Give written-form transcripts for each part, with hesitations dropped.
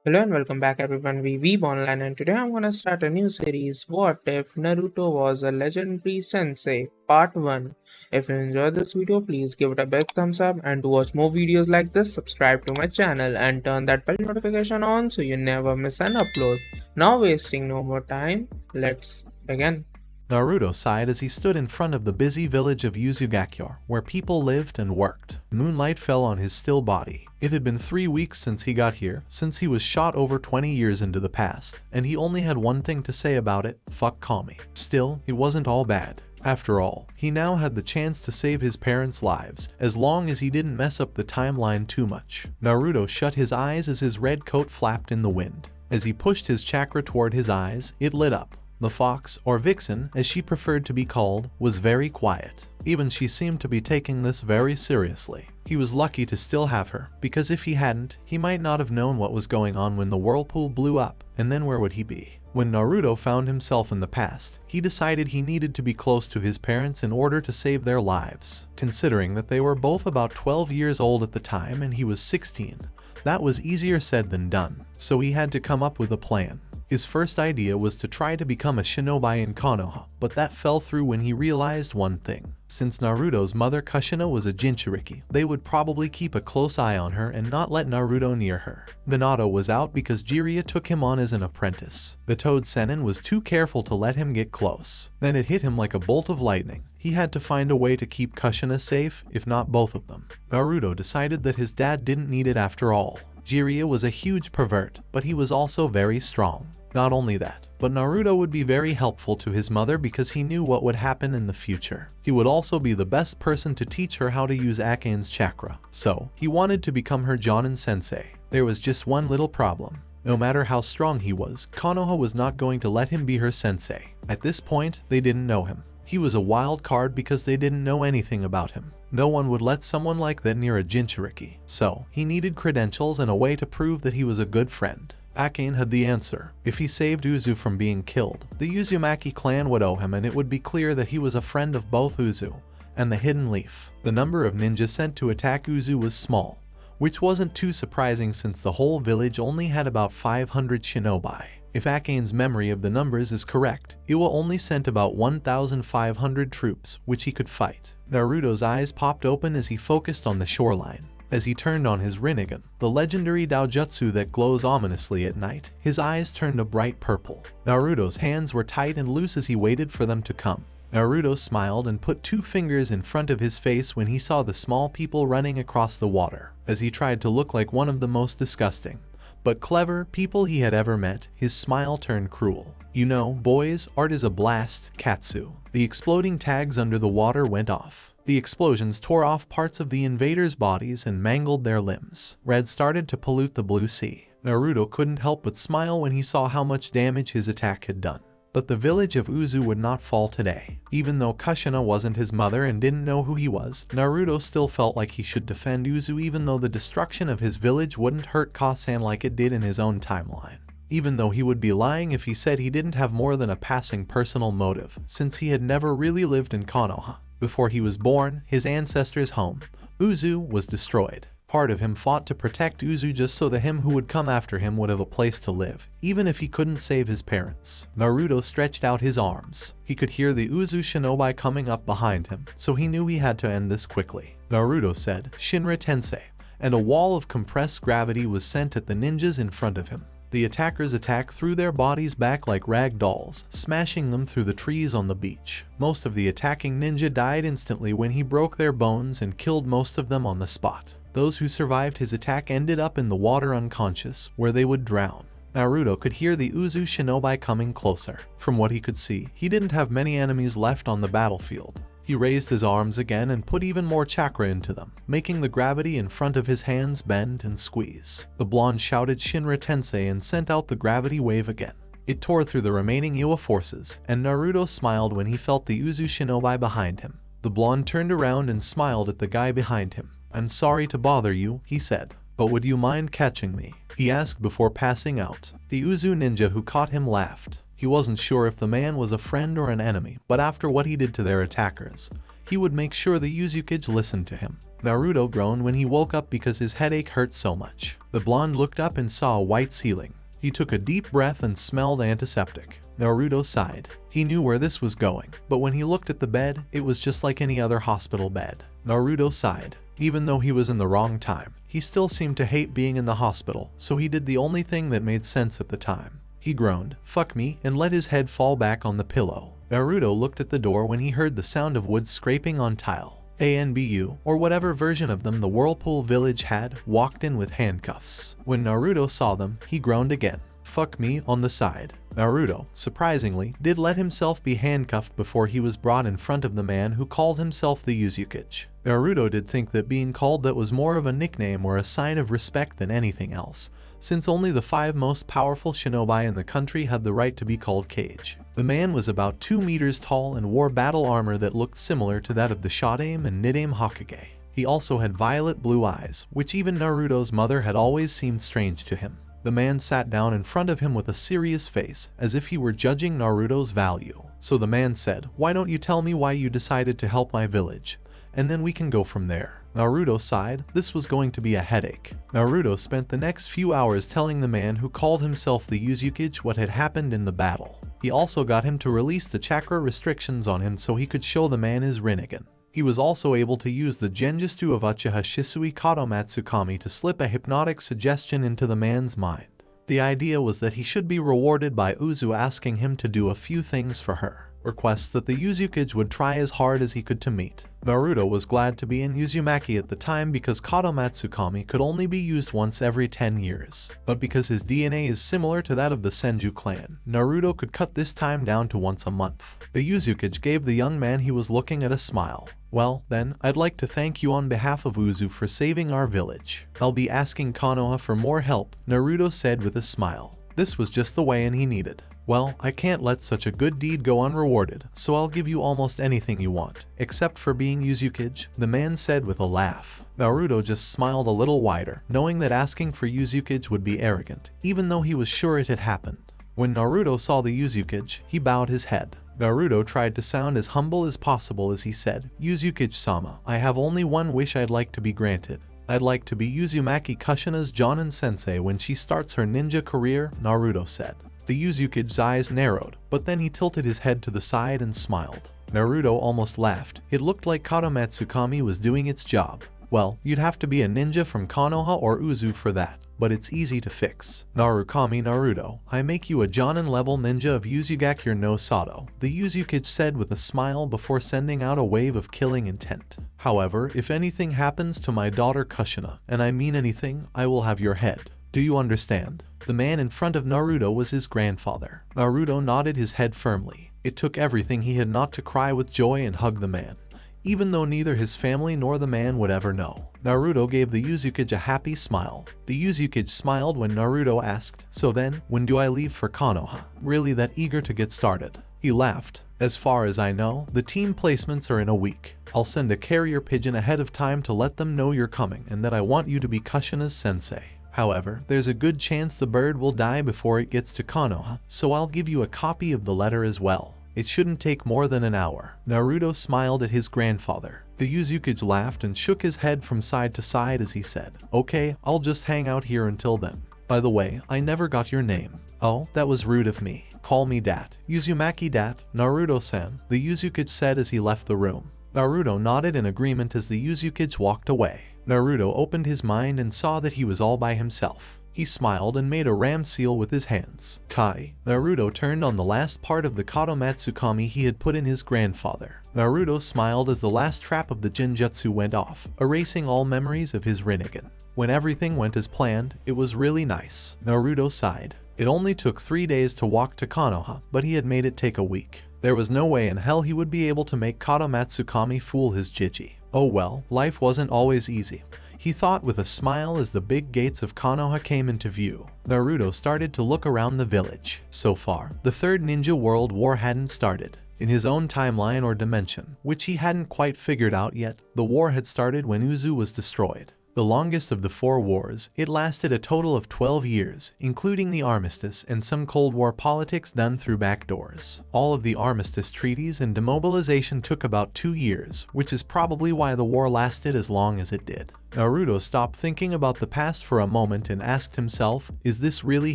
Hello and welcome back everyone, we Weeb Online, and today I'm gonna start a new series, What If Naruto Was a Legendary Sensei, Part 1. If you enjoyed this video, please give it a big thumbs up, and to watch more videos like this, subscribe to my channel and turn that bell notification on so you never miss an upload. Now wasting no more time, let's begin. Naruto sighed as he stood in front of the busy village of Uzugakure, where people lived and worked. Moonlight fell on his still body. It had been 3 weeks since he got here, since he was shot over 20 years into the past, and he only had one thing to say about it: fuck Kami. Still, it wasn't all bad. After all, he now had the chance to save his parents' lives, as long as he didn't mess up the timeline too much. Naruto shut his eyes as his red coat flapped in the wind. As he pushed his chakra toward his eyes, it lit up. The fox, or vixen as she preferred to be called, was very quiet. Even she seemed to be taking this very seriously. He was lucky to still have her, because if he hadn't, he might not have known what was going on when the whirlpool blew up, and then where would he be? When Naruto found himself in the past, he decided he needed to be close to his parents in order to save their lives. Considering that they were both about 12 years old at the time and he was 16, that was easier said than done, so he had to come up with a plan. His first idea was to try to become a shinobi in Konoha, but that fell through when he realized one thing. Since Naruto's mother Kushina was a Jinchuriki, they would probably keep a close eye on her and not let Naruto near her. Minato was out because Jiraiya took him on as an apprentice. The Toad Sennin was too careful to let him get close. Then it hit him like a bolt of lightning. He had to find a way to keep Kushina safe, if not both of them. Naruto decided that his dad didn't need it after all. Jiraiya was a huge pervert, but he was also very strong. Not only that, but Naruto would be very helpful to his mother because he knew what would happen in the future. He would also be the best person to teach her how to use Akane's chakra. So, he wanted to become her Jonin sensei. There was just one little problem. No matter how strong he was, Konoha was not going to let him be her sensei. At this point, they didn't know him. He was a wild card because they didn't know anything about him. No one would let someone like that near a Jinchuriki. So, he needed credentials and a way to prove that he was a good friend. Akane had the answer. If he saved Uzu from being killed, the Uzumaki clan would owe him, and it would be clear that he was a friend of both Uzu and the Hidden Leaf. The number of ninjas sent to attack Uzu was small, which wasn't too surprising since the whole village only had about 500 shinobi. If Akane's memory of the numbers is correct, it will only sent about 1,500 troops, which he could fight. Naruto's eyes popped open as he focused on the shoreline. As he turned on his Rinnegan, the legendary Daojutsu that glows ominously at night, his eyes turned a bright purple. Naruto's hands were tight and loose as he waited for them to come. Naruto smiled and put 2 fingers in front of his face when he saw the small people running across the water. As he tried to look like one of the most disgusting but clever people he had ever met, his smile turned cruel. You know, boys, art is a blast, Katsu. The exploding tags under the water went off. The explosions tore off parts of the invaders' bodies and mangled their limbs. Red started to pollute the blue sea. Naruto couldn't help but smile when he saw how much damage his attack had done. But the village of Uzu would not fall today. Even though Kushina wasn't his mother and didn't know who he was, Naruto still felt like he should defend Uzu even though the destruction of his village wouldn't hurt Kasan like it did in his own timeline. Even though he would be lying if he said he didn't have more than a passing personal motive, since he had never really lived in Konoha. Before he was born, his ancestors' home, Uzu, was destroyed. Part of him fought to protect Uzu just so the him who would come after him would have a place to live, even if he couldn't save his parents. Naruto stretched out his arms. He could hear the Uzu shinobi coming up behind him, so he knew he had to end this quickly. Naruto said, "Shinra Tensei," and a wall of compressed gravity was sent at the ninjas in front of him. The attackers threw their bodies back like rag dolls, smashing them through the trees on the beach. Most of the attacking ninja died instantly when he broke their bones and killed most of them on the spot. Those who survived his attack ended up in the water unconscious, where they would drown. Naruto could hear the Uzu shinobi coming closer. From what he could see, he didn't have many enemies left on the battlefield. He raised his arms again and put even more chakra into them, making the gravity in front of his hands bend and squeeze. The blonde shouted Shinra Tensei and sent out the gravity wave again. It tore through the remaining Iwa forces, and Naruto smiled when he felt the Uzu shinobi behind him. The blonde turned around and smiled at the guy behind him. "I'm sorry to bother you," he said, "but would you mind catching me?" he asked before passing out. The Uzu ninja who caught him laughed. He wasn't sure if the man was a friend or an enemy, but after what he did to their attackers, he would make sure the Uzukage listened to him. Naruto groaned when he woke up because his headache hurt so much. The blonde looked up and saw a white ceiling. He took a deep breath and smelled antiseptic. Naruto sighed. He knew where this was going, but when he looked at the bed, it was just like any other hospital bed. Naruto sighed. Even though he was in the wrong time, he still seemed to hate being in the hospital, so he did the only thing that made sense at the time. He groaned, "Fuck me," and let his head fall back on the pillow. Naruto looked at the door when he heard the sound of wood scraping on tile. ANBU, or whatever version of them the Whirlpool Village had, walked in with handcuffs. When Naruto saw them, he groaned again. "Fuck me" on the side. Naruto, surprisingly, did let himself be handcuffed before he was brought in front of the man who called himself the Uzukage. Naruto did think that being called that was more of a nickname or a sign of respect than anything else, since only the 5 most powerful shinobi in the country had the right to be called Kage. The man was about 2 meters tall and wore battle armor that looked similar to that of the Shodaime and Nidaime Hokage. He also had violet blue eyes, which even Naruto's mother had always seemed strange to him. The man sat down in front of him with a serious face, as if he were judging Naruto's value. So the man said, "Why don't you tell me why you decided to help my village? And then we can go from there." Naruto sighed. This was going to be a headache. Naruto spent the next few hours telling the man who called himself the Uzukage what had happened in the battle. He also got him to release the chakra restrictions on him so he could show the man his Rinnegan. He was also able to use the Genjutsu of Uchiha Shisui Kadomatsukami to slip a hypnotic suggestion into the man's mind. The idea was that he should be rewarded by Uzu asking him to do a few things for her. Requests that the Uzukage would try as hard as he could to meet. Naruto was glad to be in Uzumaki at the time because Kadomatsukami could only be used once every 10 years. But because his DNA is similar to that of the Senju clan, Naruto could cut this time down to once a month. The Uzukage gave the young man he was looking at a smile. "Well, then, I'd like to thank you on behalf of Uzu for saving our village. I'll be asking Konoha for more help," Naruto said with a smile. This was just the way he needed. "Well, I can't let such a good deed go unrewarded, so I'll give you almost anything you want, except for being Uzukage," the man said with a laugh. Naruto just smiled a little wider, knowing that asking for Uzukage would be arrogant, even though he was sure it had happened. When Naruto saw the Uzukage, he bowed his head. Naruto tried to sound as humble as possible as he said, "Uzukage-sama, I have only one wish I'd like to be granted. I'd like to be Uzumaki Kushina's Jonin Sensei when she starts her ninja career," Naruto said. The Uzukage's eyes narrowed, but then he tilted his head to the side and smiled. Naruto almost laughed. It looked like Kadomatsukami was doing its job. "Well, you'd have to be a ninja from Konoha or Uzu for that, but it's easy to fix. Narukami Naruto, I make you a Jonin level ninja of Uzugakure no Sato," the Uzukage said with a smile before sending out a wave of killing intent. "However, if anything happens to my daughter Kushina, and I mean anything, I will have your head. Do you understand?" The man in front of Naruto was his grandfather. Naruto nodded his head firmly. It took everything he had not to cry with joy and hug the man, even though neither his family nor the man would ever know. Naruto gave the Uzukage a happy smile. The Uzukage smiled when Naruto asked, "So then, when do I leave for Konoha? Really that eager to get started?" He laughed. "As far as I know, the team placements are in a week. I'll send a carrier pigeon ahead of time to let them know you're coming and that I want you to be Kushina's sensei. However, there's a good chance the bird will die before it gets to Konoha, so I'll give you a copy of the letter as well. It shouldn't take more than an hour." Naruto smiled at his grandfather. The Uzukage laughed and shook his head from side to side as he said, "Okay, I'll just hang out here until then. By the way, I never got your name." "Oh, that was rude of me. Call me Dat. Uzumaki Dat, Naruto-san," the Uzukage said as he left the room. Naruto nodded in agreement as the Uzukage walked away. Naruto opened his mind and saw that he was all by himself. He smiled and made a ram seal with his hands. Kai. Naruto turned on the last part of the Kadomatsukami he had put in his grandfather. Naruto smiled as the last trap of the Genjutsu went off, erasing all memories of his Rinnegan. When everything went as planned, it was really nice. Naruto sighed. It only took 3 days to walk to Konoha, but he had made it take a week. There was no way in hell he would be able to make Kadomatsukami fool his Jiji. Oh well, life wasn't always easy, he thought with a smile as the big gates of Konoha came into view. Naruto started to look around the village. So far, the Third Ninja World War hadn't started. In his own timeline or dimension, which he hadn't quite figured out yet, the war had started when Uzu was destroyed. the longest of the 4 wars. It lasted a total of 12 years, including the armistice and some Cold War politics done through back doors. All of the armistice treaties and demobilization took about 2 years, which is probably why the war lasted as long as it did. Naruto stopped thinking about the past for a moment and asked himself, is this really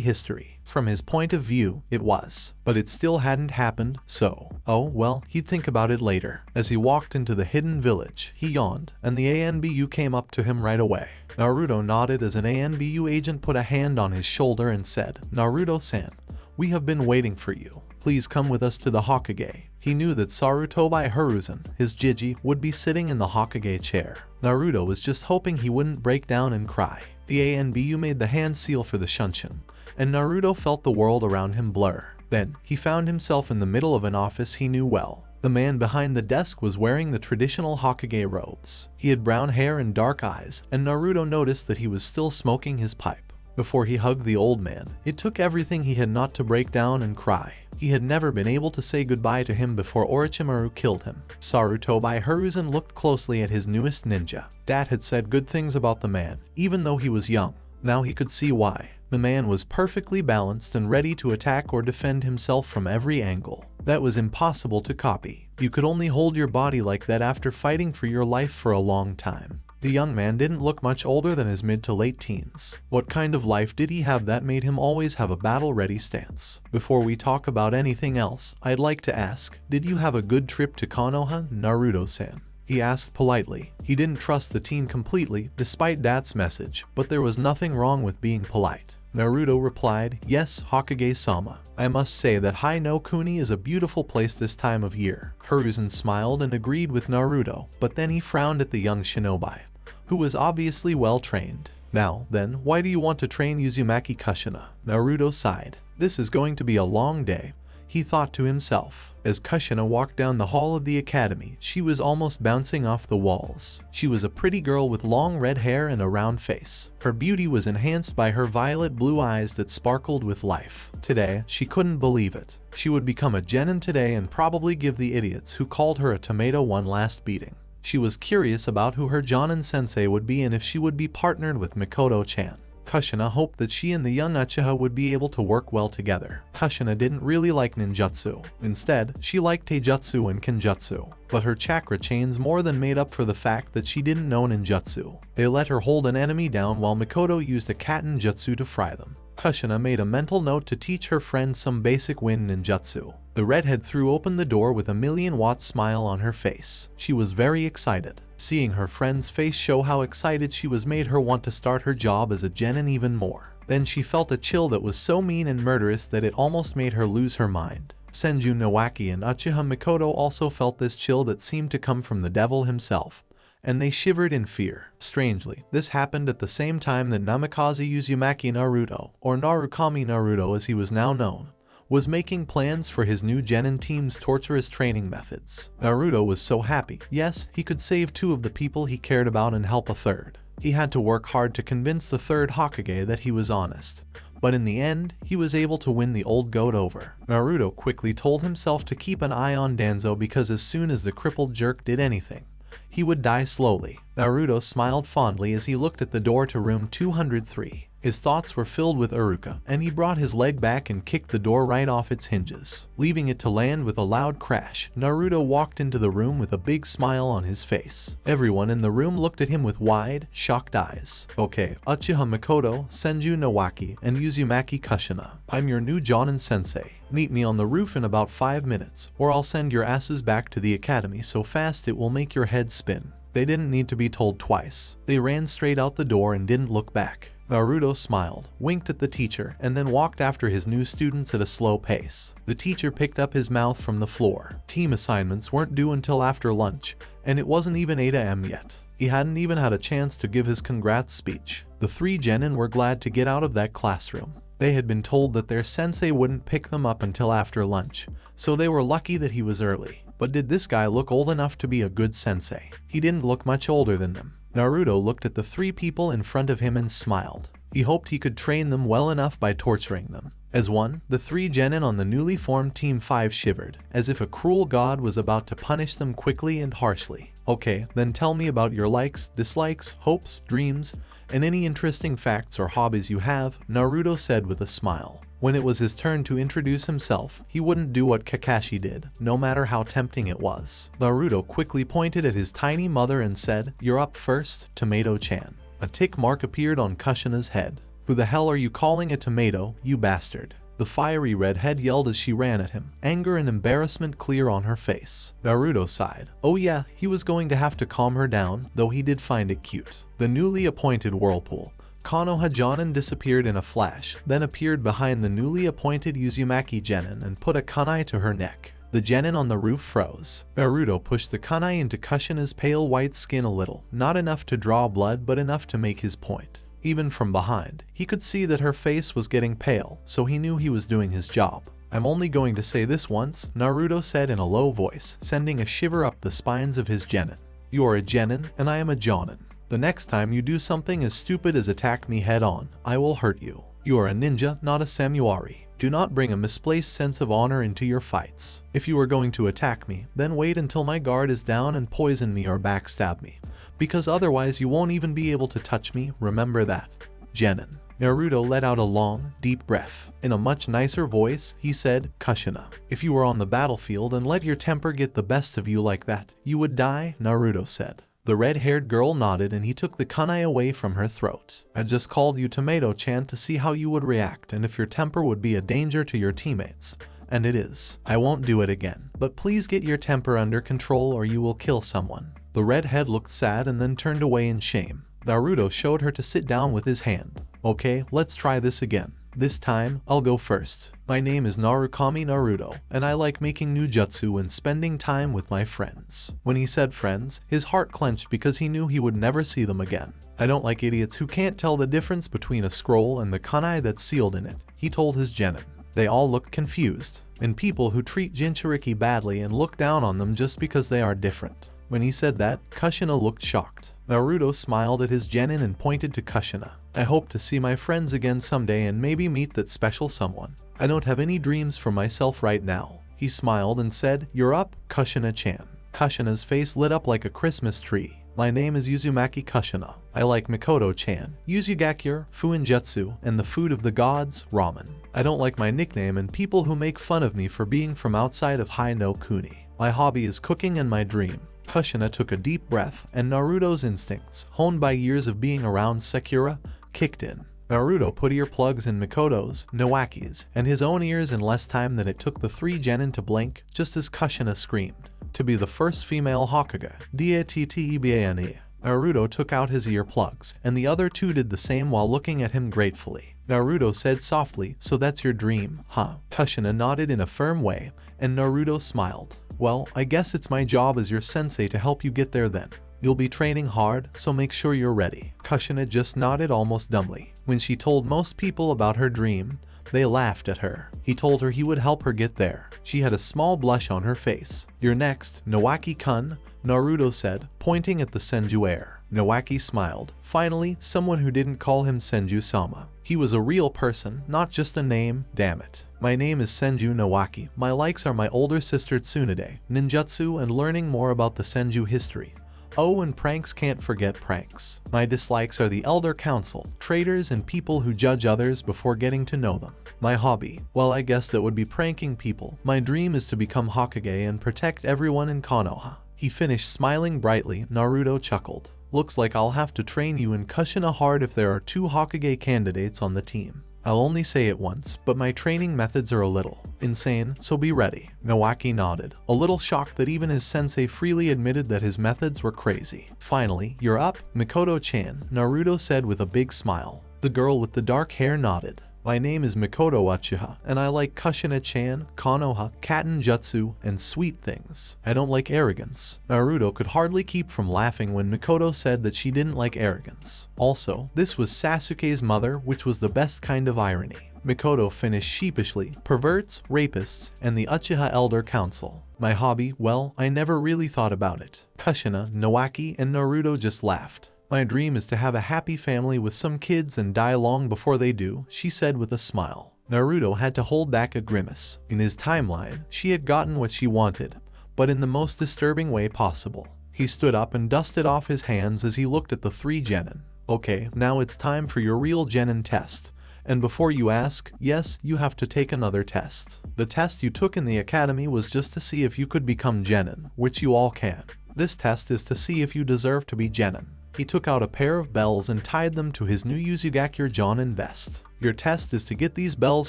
history? From his point of view, it was. But it still hadn't happened, so, oh well, he'd think about it later. As he walked into the hidden village, he yawned, and the ANBU came up to him right away. Naruto nodded as an ANBU agent put a hand on his shoulder and said, Naruto-san, we have been waiting for you. Please come with us to the Hokage. He knew that Sarutobi Hiruzen, his Jiji, would be sitting in the Hokage chair. Naruto was just hoping he wouldn't break down and cry. The ANBU made the hand seal for the Shunshin, and Naruto felt the world around him blur. Then, he found himself in the middle of an office he knew well. The man behind the desk was wearing the traditional Hokage robes. He had brown hair and dark eyes, and Naruto noticed that he was still smoking his pipe. Before he hugged the old man, it took everything he had not to break down and cry. He had never been able to say goodbye to him before Orochimaru killed him. Sarutobi Hiruzen looked closely at his newest ninja. Dad had said good things about the man, even though he was young. Now he could see why. The man was perfectly balanced and ready to attack or defend himself from every angle. That was impossible to copy. You could only hold your body like that after fighting for your life for a long time. The young man didn't look much older than his mid to late teens. What kind of life did he have that made him always have a battle-ready stance? Before we talk about anything else, I'd like to ask, did you have a good trip to Konoha, Naruto-san? He asked politely. He didn't trust the teen completely, despite Dad's message, but there was nothing wrong with being polite. Naruto replied, yes, Hokage-sama. I must say that Hai no Kuni is a beautiful place this time of year. Hiruzen smiled and agreed with Naruto, but then he frowned at the young shinobi, who was obviously well trained. Now, then, why do you want to train Uzumaki Kushina? Naruto sighed. This is going to be a long day, he thought to himself. As Kushina walked down the hall of the academy, she was almost bouncing off the walls. She was a pretty girl with long red hair and a round face. Her beauty was enhanced by her violet blue eyes that sparkled with life. Today, she couldn't believe it. She would become a genin today and probably give the idiots who called her a tomato one last beating. She was curious about who her Jonin sensei would be and if she would be partnered with Mikoto-chan. Kushina hoped that she and the young Uchiha would be able to work well together. Kushina didn't really like ninjutsu. Instead, she liked taijutsu and kenjutsu. But her chakra chains more than made up for the fact that she didn't know ninjutsu. They let her hold an enemy down while Mikoto used a katen jutsu to fry them. Kushina made a mental note to teach her friend some basic wind ninjutsu. The redhead threw open the door with a million-watt smile on her face. She was very excited. Seeing her friend's face show how excited she was made her want to start her job as a genin even more. Then she felt a chill that was so mean and murderous that it almost made her lose her mind. Senju Nowaki and Uchiha Mikoto also felt this chill that seemed to come from the devil himself, and they shivered in fear. Strangely, this happened at the same time that Namikaze Uzumaki Naruto, or Narukami Naruto as he was now known, was making plans for his new genin team's torturous training methods. Naruto was so happy. Yes, he could save 2 of the people he cared about and help a 3rd. He had to work hard to convince the 3rd Hokage that he was honest. But in the end, he was able to win the old goat over. Naruto quickly told himself to keep an eye on Danzo because as soon as the crippled jerk did anything, he would die slowly. Naruto smiled fondly as he looked at the door to room 203. His thoughts were filled with Iruka, and he brought his leg back and kicked the door right off its hinges, leaving it to land with a loud crash. Naruto walked into the room with a big smile on his face. Everyone in the room looked at him with wide, shocked eyes. Okay, Uchiha Mikoto, Senju Nowaki, and Uzumaki Kushina. I'm your new Jonin sensei. Meet me on the roof in about 5 minutes, or I'll send your asses back to the academy so fast it will make your head spin. They didn't need to be told twice. They ran straight out the door and didn't look back. Naruto smiled, winked at the teacher, and then walked after his new students at a slow pace. The teacher picked up his mouth from the floor. Team assignments weren't due until after lunch, and it wasn't even 8 AM yet. He hadn't even had a chance to give his congrats speech. The 3 genin were glad to get out of that classroom. They had been told that their sensei wouldn't pick them up until after lunch, so they were lucky that he was early. But did this guy look old enough to be a good sensei? He didn't look much older than them. Naruto looked at the 3 people in front of him and smiled. He hoped he could train them well enough by torturing them. As one, the 3 genin on the newly formed Team 5 shivered, as if a cruel god was about to punish them quickly and harshly. Okay, then tell me about your likes, dislikes, hopes, dreams, and any interesting facts or hobbies you have, Naruto said with a smile. When it was his turn to introduce himself, he wouldn't do what Kakashi did, no matter how tempting it was. Naruto quickly pointed at his tiny mother and said, "You're up first, Tomato-chan." A tick mark appeared on Kushina's head. "Who the hell are you calling a tomato, you bastard?" The fiery redhead yelled as she ran at him, anger and embarrassment clear on her face. Naruto sighed. Oh yeah, he was going to have to calm her down, though he did find it cute. The newly appointed Whirlpool, Konoha Jonin, disappeared in a flash, then appeared behind the newly appointed Uzumaki Genin and put a kunai to her neck. The genin on the roof froze. Naruto pushed the kunai into Kushina's pale white skin a little, not enough to draw blood but enough to make his point. Even from behind, he could see that her face was getting pale, so he knew he was doing his job. "I'm only going to say this once," Naruto said in a low voice, sending a shiver up the spines of his genin. "You are a genin, and I am a jonin. The next time you do something as stupid as attack me head on, I will hurt you. You are a ninja, not a samurai. Do not bring a misplaced sense of honor into your fights. If you are going to attack me, then wait until my guard is down and poison me or backstab me, because otherwise you won't even be able to touch me, remember that. Genin." Naruto let out a long, deep breath. In a much nicer voice, he said, "Kushina, if you were on the battlefield and let your temper get the best of you like that, you would die," Naruto said. The red-haired girl nodded and he took the kunai away from her throat. "I just called you Tomato-chan to see how you would react and if your temper would be a danger to your teammates. And it is. I won't do it again. But please get your temper under control or you will kill someone." The redhead looked sad and then turned away in shame. Naruto showed her to sit down with his hand. "Okay, let's try this again. This time, I'll go first. My name is Narukami Naruto, and I like making new jutsu and spending time with my friends." When he said friends, his heart clenched because he knew he would never see them again. "I don't like idiots who can't tell the difference between a scroll and the kunai that's sealed in it," he told his genin. They all looked confused, and people who treat Jinchuriki badly and look down on them just because they are different. When he said that, Kushina looked shocked. Naruto smiled at his genin and pointed to Kushina. "I hope to see my friends again someday and maybe meet that special someone. I don't have any dreams for myself right now." He smiled and said, "You're up, Kushina-chan." Kushina's face lit up like a Christmas tree. "My name is Uzumaki Kushina. I like Mikoto-chan, Uzugakure, Fuinjutsu, and the food of the gods, ramen. I don't like my nickname and people who make fun of me for being from outside of Hai no Kuni. My hobby is cooking and my dream." Kushina took a deep breath, and Naruto's instincts, honed by years of being around Sakura, kicked in. Naruto put earplugs in Mikoto's, Nawaki's, and his own ears in less time than it took the three genin to blink, just as Kushina screamed. "To be the first female Hokage, D-A-T-T-E-B-A-N-E." Naruto took out his earplugs, and the other two did the same while looking at him gratefully. Naruto said softly, "So that's your dream, huh?" Kushina nodded in a firm way, and Naruto smiled. "Well, I guess it's my job as your sensei to help you get there then. You'll be training hard, so make sure you're ready." Kushina just nodded almost dumbly. When she told most people about her dream, they laughed at her. He told her he would help her get there. She had a small blush on her face. "You're next, Nawaki-kun," Naruto said, pointing at the Senju heir. Nawaki smiled. Finally, someone who didn't call him Senju-sama. He was a real person, not just a name, damn it. "My name is Senju Nawaki. My likes are my older sister Tsunade, ninjutsu, and learning more about the Senju history. Oh, and pranks, can't forget pranks. My dislikes are the Elder Council, traitors, and people who judge others before getting to know them. My hobby, well, I guess that would be pranking people. My dream is to become Hokage and protect everyone in Konoha." He finished smiling brightly. Naruto chuckled. "Looks like I'll have to train you and Kushina hard if there are 2 Hokage candidates on the team. I'll only say it once, but my training methods are a little insane, so be ready." Nawaki nodded, a little shocked that even his sensei freely admitted that his methods were crazy. "Finally, you're up, Mikoto-chan," Naruto said with a big smile. The girl with the dark hair nodded. "My name is Mikoto Uchiha, and I like Kushina-chan, Konoha, Katen Jutsu, and sweet things. I don't like arrogance." Naruto could hardly keep from laughing when Mikoto said that she didn't like arrogance. Also, this was Sasuke's mother, which was the best kind of irony. Mikoto finished sheepishly, "Perverts, rapists, and the Uchiha Elder Council. My hobby, well, I never really thought about it." Kushina, Nawaki, and Naruto just laughed. "My dream is to have a happy family with some kids and die long before they do," she said with a smile. Naruto had to hold back a grimace. In his timeline, she had gotten what she wanted, but in the most disturbing way possible. He stood up and dusted off his hands as he looked at the three genin. Okay, now it's time for your real genin test. And before you ask, yes, you have to take another test. The test you took in the academy was just to see if you could become genin, which you all can. This test is to see if you deserve to be genin. He took out a pair of bells and tied them to his new Uzugakure Jonin vest. Your test is to get these bells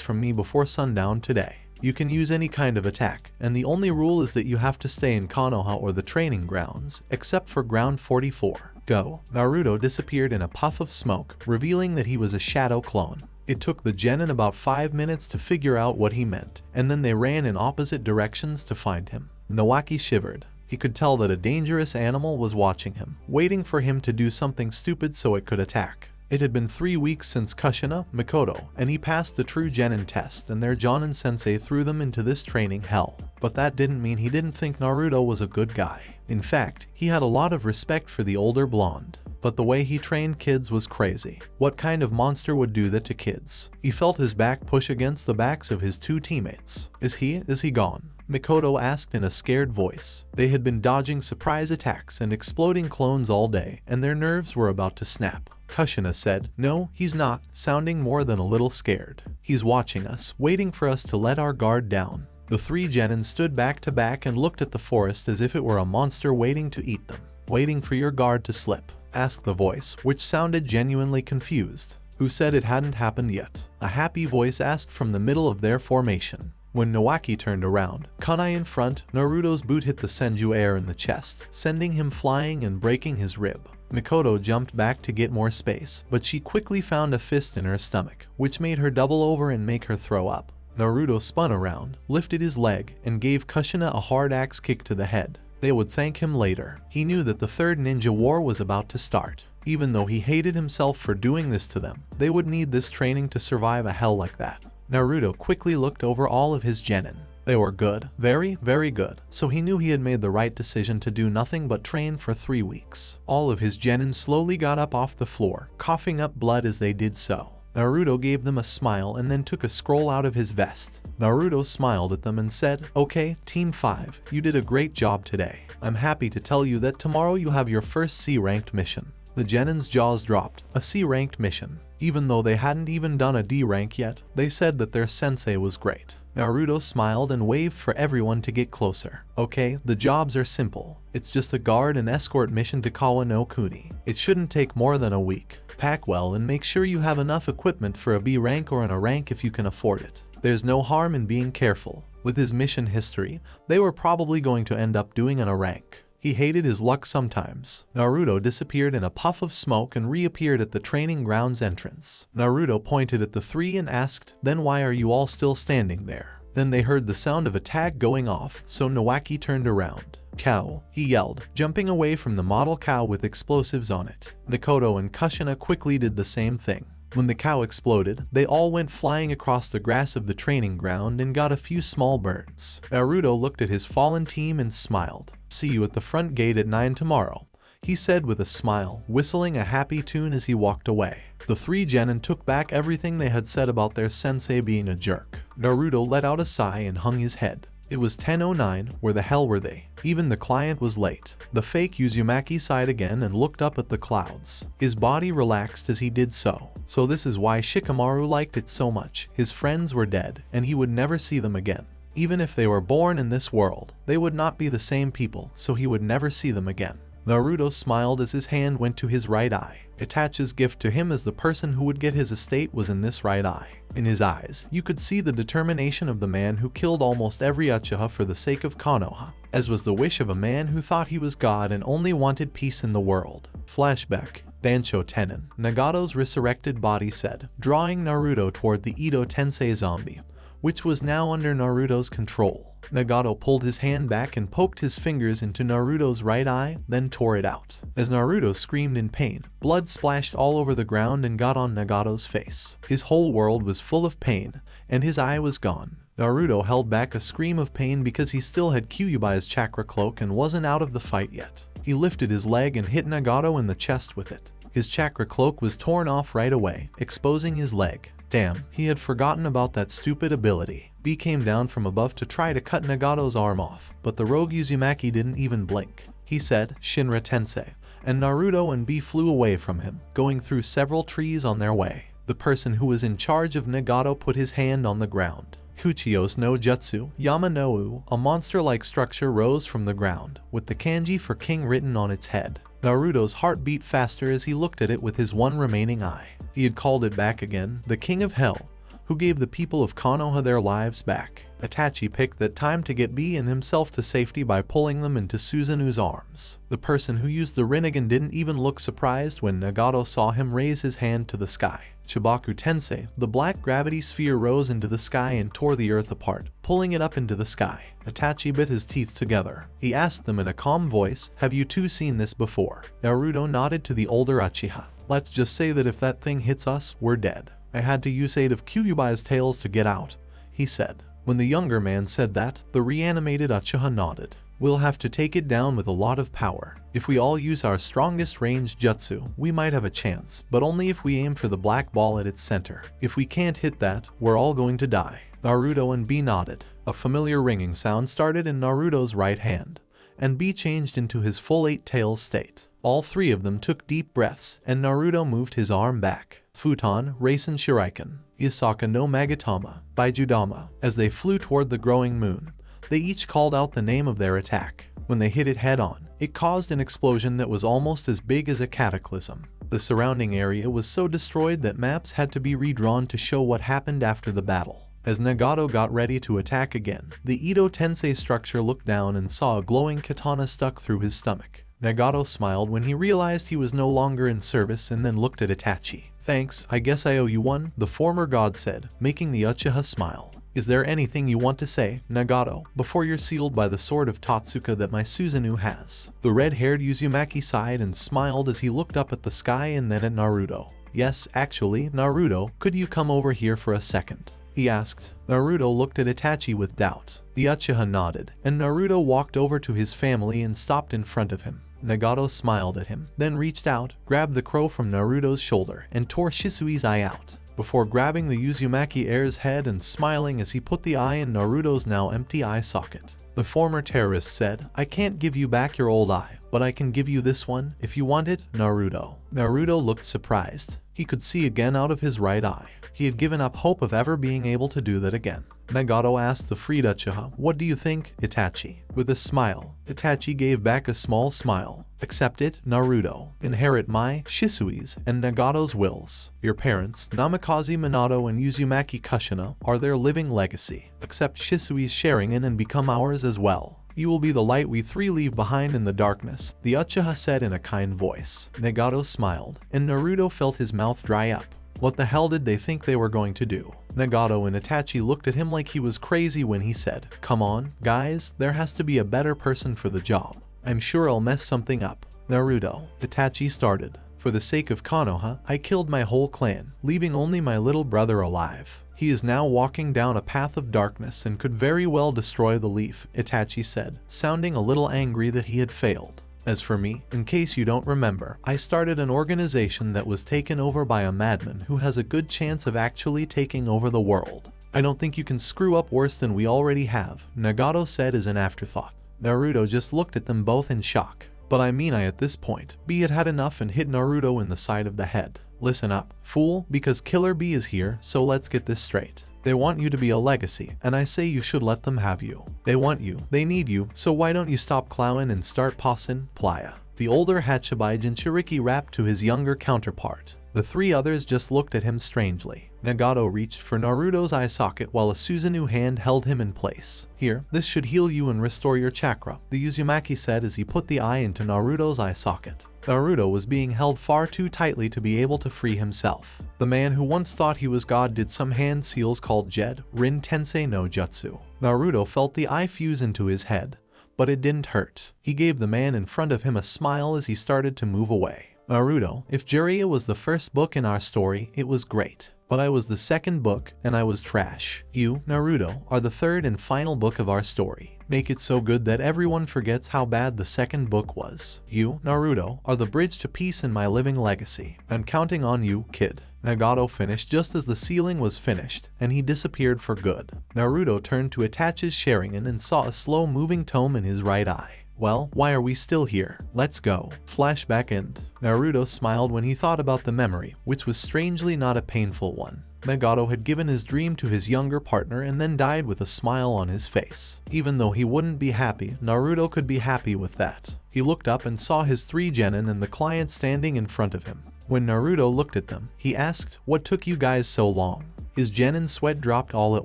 from me before sundown today. You can use any kind of attack, and the only rule is that you have to stay in Konoha or the training grounds, except for ground 44. Go. Naruto disappeared in a puff of smoke, revealing that he was a shadow clone. It took the genin about 5 minutes to figure out what he meant, and then they ran in opposite directions to find him. Nawaki shivered. He could tell that a dangerous animal was watching him, waiting for him to do something stupid so it could attack. It had been 3 weeks since Kushina, Mikoto, and he passed the true genin test, and their Jonin sensei threw them into this training hell. But that didn't mean he didn't think Naruto was a good guy. In fact, he had a lot of respect for the older blonde. But the way he trained kids was crazy. What kind of monster would do that to kids? He felt his back push against the backs of his two teammates. Is he gone? Mikoto asked in a scared voice. They had been dodging surprise attacks and exploding clones all day, and their nerves were about to snap. Kushina said, "No, he's not," sounding more than a little scared. "He's watching us, waiting for us to let our guard down." The three genin stood back to back and looked at the forest as if it were a monster waiting to eat them. "Waiting for your guard to slip?" asked the voice, which sounded genuinely confused. Who said it hadn't happened yet? A happy voice asked from the middle of their formation. When Nawaki turned around, kunai in front, Naruto's boot hit the Senju heir in the chest, sending him flying and breaking his rib. Mikoto jumped back to get more space, but she quickly found a fist in her stomach, which made her double over and make her throw up. Naruto spun around, lifted his leg, and gave Kushina a hard axe kick to the head. They would thank him later. He knew that the third ninja war was about to start. Even though he hated himself for doing this to them, they would need this training to survive a hell like that. Naruto quickly looked over all of his genin. They were good, very, very good, so he knew he had made the right decision to do nothing but train for 3 weeks. All of his genin slowly got up off the floor, coughing up blood as they did so. Naruto gave them a smile and then took a scroll out of his vest. Naruto smiled at them and said, "Okay, Team 5, you did a great job today. I'm happy to tell you that tomorrow you have your first C-ranked mission." The genin's jaws dropped. A C-ranked mission. Even though they hadn't even done a D rank yet, they said that their sensei was great. Naruto smiled and waved for everyone to get closer. "Okay, the jobs are simple. It's just a guard and escort mission to Kawa no Kuni. It shouldn't take more than a week. Pack well and make sure you have enough equipment for a B rank or an A rank if you can afford it. There's no harm in being careful." With his mission history, they were probably going to end up doing an A rank. He hated his luck sometimes. Naruto disappeared in a puff of smoke and reappeared at the training grounds entrance. Naruto pointed at the three and asked, "Then why are you all still standing there?" Then they heard the sound of a tag going off, so Nawaki turned around. "Cow," he yelled, jumping away from the model cow with explosives on it. Mikoto and Kushina quickly did the same thing. When the cow exploded, they all went flying across the grass of the training ground and got a few small burns. Naruto looked at his fallen team and smiled. "See you at the front gate at 9 tomorrow," he said with a smile, whistling a happy tune as he walked away. The three genin took back everything they had said about their sensei being a jerk. Naruto let out a sigh and hung his head. It was 10:09, where the hell were they? Even the client was late. The fake Uzumaki sighed again and looked up at the clouds. His body relaxed as he did so. So this is why Shikamaru liked it so much. His friends were dead, and he would never see them again. Even if they were born in this world, they would not be the same people, so he would never see them again. Naruto smiled as his hand went to his right eye. Itachi's gift to him as the person who would get his estate was in this right eye. In his eyes, you could see the determination of the man who killed almost every Uchiha for the sake of Konoha, as was the wish of a man who thought he was God and only wanted peace in the world. Flashback. Dansho Tenin, Nagato's resurrected body said, drawing Naruto toward the Edo Tensei zombie, which was now under Naruto's control. Nagato pulled his hand back and poked his fingers into Naruto's right eye, then tore it out. As Naruto screamed in pain, blood splashed all over the ground and got on Nagato's face. His whole world was full of pain, and his eye was gone. Naruto held back a scream of pain because he still had Kyuubi's chakra cloak and wasn't out of the fight yet. He lifted his leg and hit Nagato in the chest with it. His chakra cloak was torn off right away, exposing his leg. Damn, he had forgotten about that stupid ability. B came down from above to try to cut Nagato's arm off, but the rogue Uzumaki didn't even blink. he said, Shinra Tensei, and Naruto and B flew away from him, going through several trees on their way. The person who was in charge of Nagato put his hand on the ground. Kuchiyos no Jutsu, Yama no U, a monster-like structure rose from the ground, with the kanji for king written on its head. Naruto's heart beat faster as he looked at it with his one remaining eye. He had called it back again, the King of Hell, who gave the people of Konoha their lives back. Itachi picked that time to get B and himself to safety by pulling them into Suzanu's arms. The person who used the Rinnegan didn't even look surprised when Nagato saw him raise his hand to the sky. Chibaku Tensei, the black gravity sphere rose into the sky and tore the earth apart, pulling it up into the sky. Itachi bit his teeth together. He asked them in a calm voice, "Have you two seen this before?" Naruto nodded to the older Uchiha. "Let's just say that if that thing hits us, we're dead. I had to use 8 of Kyuubi's tails to get out," he said. When the younger man said that, the reanimated Uchiha nodded. "We'll have to take it down with a lot of power. If we all use our strongest range jutsu, we might have a chance, but only if we aim for the black ball at its center. If we can't hit that, we're all going to die." Naruto and B nodded. A familiar ringing sound started in Naruto's right hand, and B changed into his full 8-tails state. All three of them took deep breaths, and Naruto moved his arm back. Futon, Raisen Shuriken, Isaka no Magatama, Baijudama. As they flew toward the growing moon, they each called out the name of their attack. When they hit it head-on, it caused an explosion that was almost as big as a cataclysm. The surrounding area was so destroyed that maps had to be redrawn to show what happened after the battle. As Nagato got ready to attack again, the Ito Tensei structure looked down and saw a glowing katana stuck through his stomach. Nagato smiled when he realized he was no longer in service and then looked at Itachi. "Thanks, I guess I owe you one," the former god said, making the Uchiha smile. "Is there anything you want to say, Nagato, before you're sealed by the sword of Totsuka that my Susanoo has?" The red-haired Uzumaki sighed and smiled as he looked up at the sky and then at Naruto. "Yes, actually, Naruto, could you come over here for a second?" he asked. Naruto looked at Itachi with doubt. The Uchiha nodded, and Naruto walked over to his family and stopped in front of him. Nagato smiled at him, then reached out, grabbed the crow from Naruto's shoulder, and tore Shisui's eye out, before grabbing the Uzumaki heir's head and smiling as he put the eye in Naruto's now empty eye socket. The former terrorist said, "I can't give you back your old eye, but I can give you this one, if you want it, Naruto." Naruto looked surprised. He could see again out of his right eye. He had given up hope of ever being able to do that again. Nagato asked the freed Uchiha, "What do you think, Itachi?" With a smile, Itachi gave back a small smile. "Accept it, Naruto. Inherit my, Shisui's, and Nagato's wills. Your parents, Namikaze Minato and Uzumaki Kushina, are their living legacy. Accept Shisui's Sharingan and become ours as well. You will be the light we three leave behind in the darkness," the Uchiha said in a kind voice. Nagato smiled, and Naruto felt his mouth dry up. What the hell did they think they were going to do? Nagato and Itachi looked at him like he was crazy when he said, "Come on, guys, there has to be a better person for the job. I'm sure I'll mess something up." "Naruto," Itachi started. "For the sake of Konoha, I killed my whole clan, leaving only my little brother alive. He is now walking down a path of darkness and could very well destroy the leaf," Itachi said, sounding a little angry that he had failed. "As for me, in case you don't remember, I started an organization that was taken over by a madman who has a good chance of actually taking over the world. I don't think you can screw up worse than we already have," Nagato said as an afterthought. Naruto just looked at them both in shock. "But I mean, at this point, B had had enough and hit Naruto in the side of the head. Listen up, fool, because Killer B is here, so let's get this straight. They want you to be a legacy, and I say you should let them have you. They want you, they need you, so why don't you stop clowning and start possin', playa." The older Hachibai Jinchuriki rapped to his younger counterpart. The three others just looked at him strangely. Nagato reached for Naruto's eye socket while a Susanoo hand held him in place. "Here, this should heal you and restore your chakra," the Uzumaki said as he put the eye into Naruto's eye socket. Naruto was being held far too tightly to be able to free himself. The man who once thought he was God did some hand seals called Jed, Rin Tensei no Jutsu. Naruto felt the eye fuse into his head, but it didn't hurt. He gave the man in front of him a smile as he started to move away. "Naruto, if Jiraiya was the first book in our story, it was great. But I was the second book, and I was trash. You, Naruto, are the third and final book of our story. Make it so good that everyone forgets how bad the second book was. You, Naruto, are the bridge to peace in my living legacy. I'm counting on you, kid." Nagato finished just as the sealing was finished, and he disappeared for good. Naruto turned to Itachi's Sharingan and saw a slow-moving tome in his right eye. Well, why are we still here? Let's go. Flashback end. Naruto smiled when he thought about the memory, which was strangely not a painful one. Nagato had given his dream to his younger partner and then died with a smile on his face. Even though he wouldn't be happy, Naruto could be happy with that. He looked up and saw his 3 genin and the client standing in front of him. When Naruto looked at them, he asked, "What took you guys so long?" His genin sweat dropped all at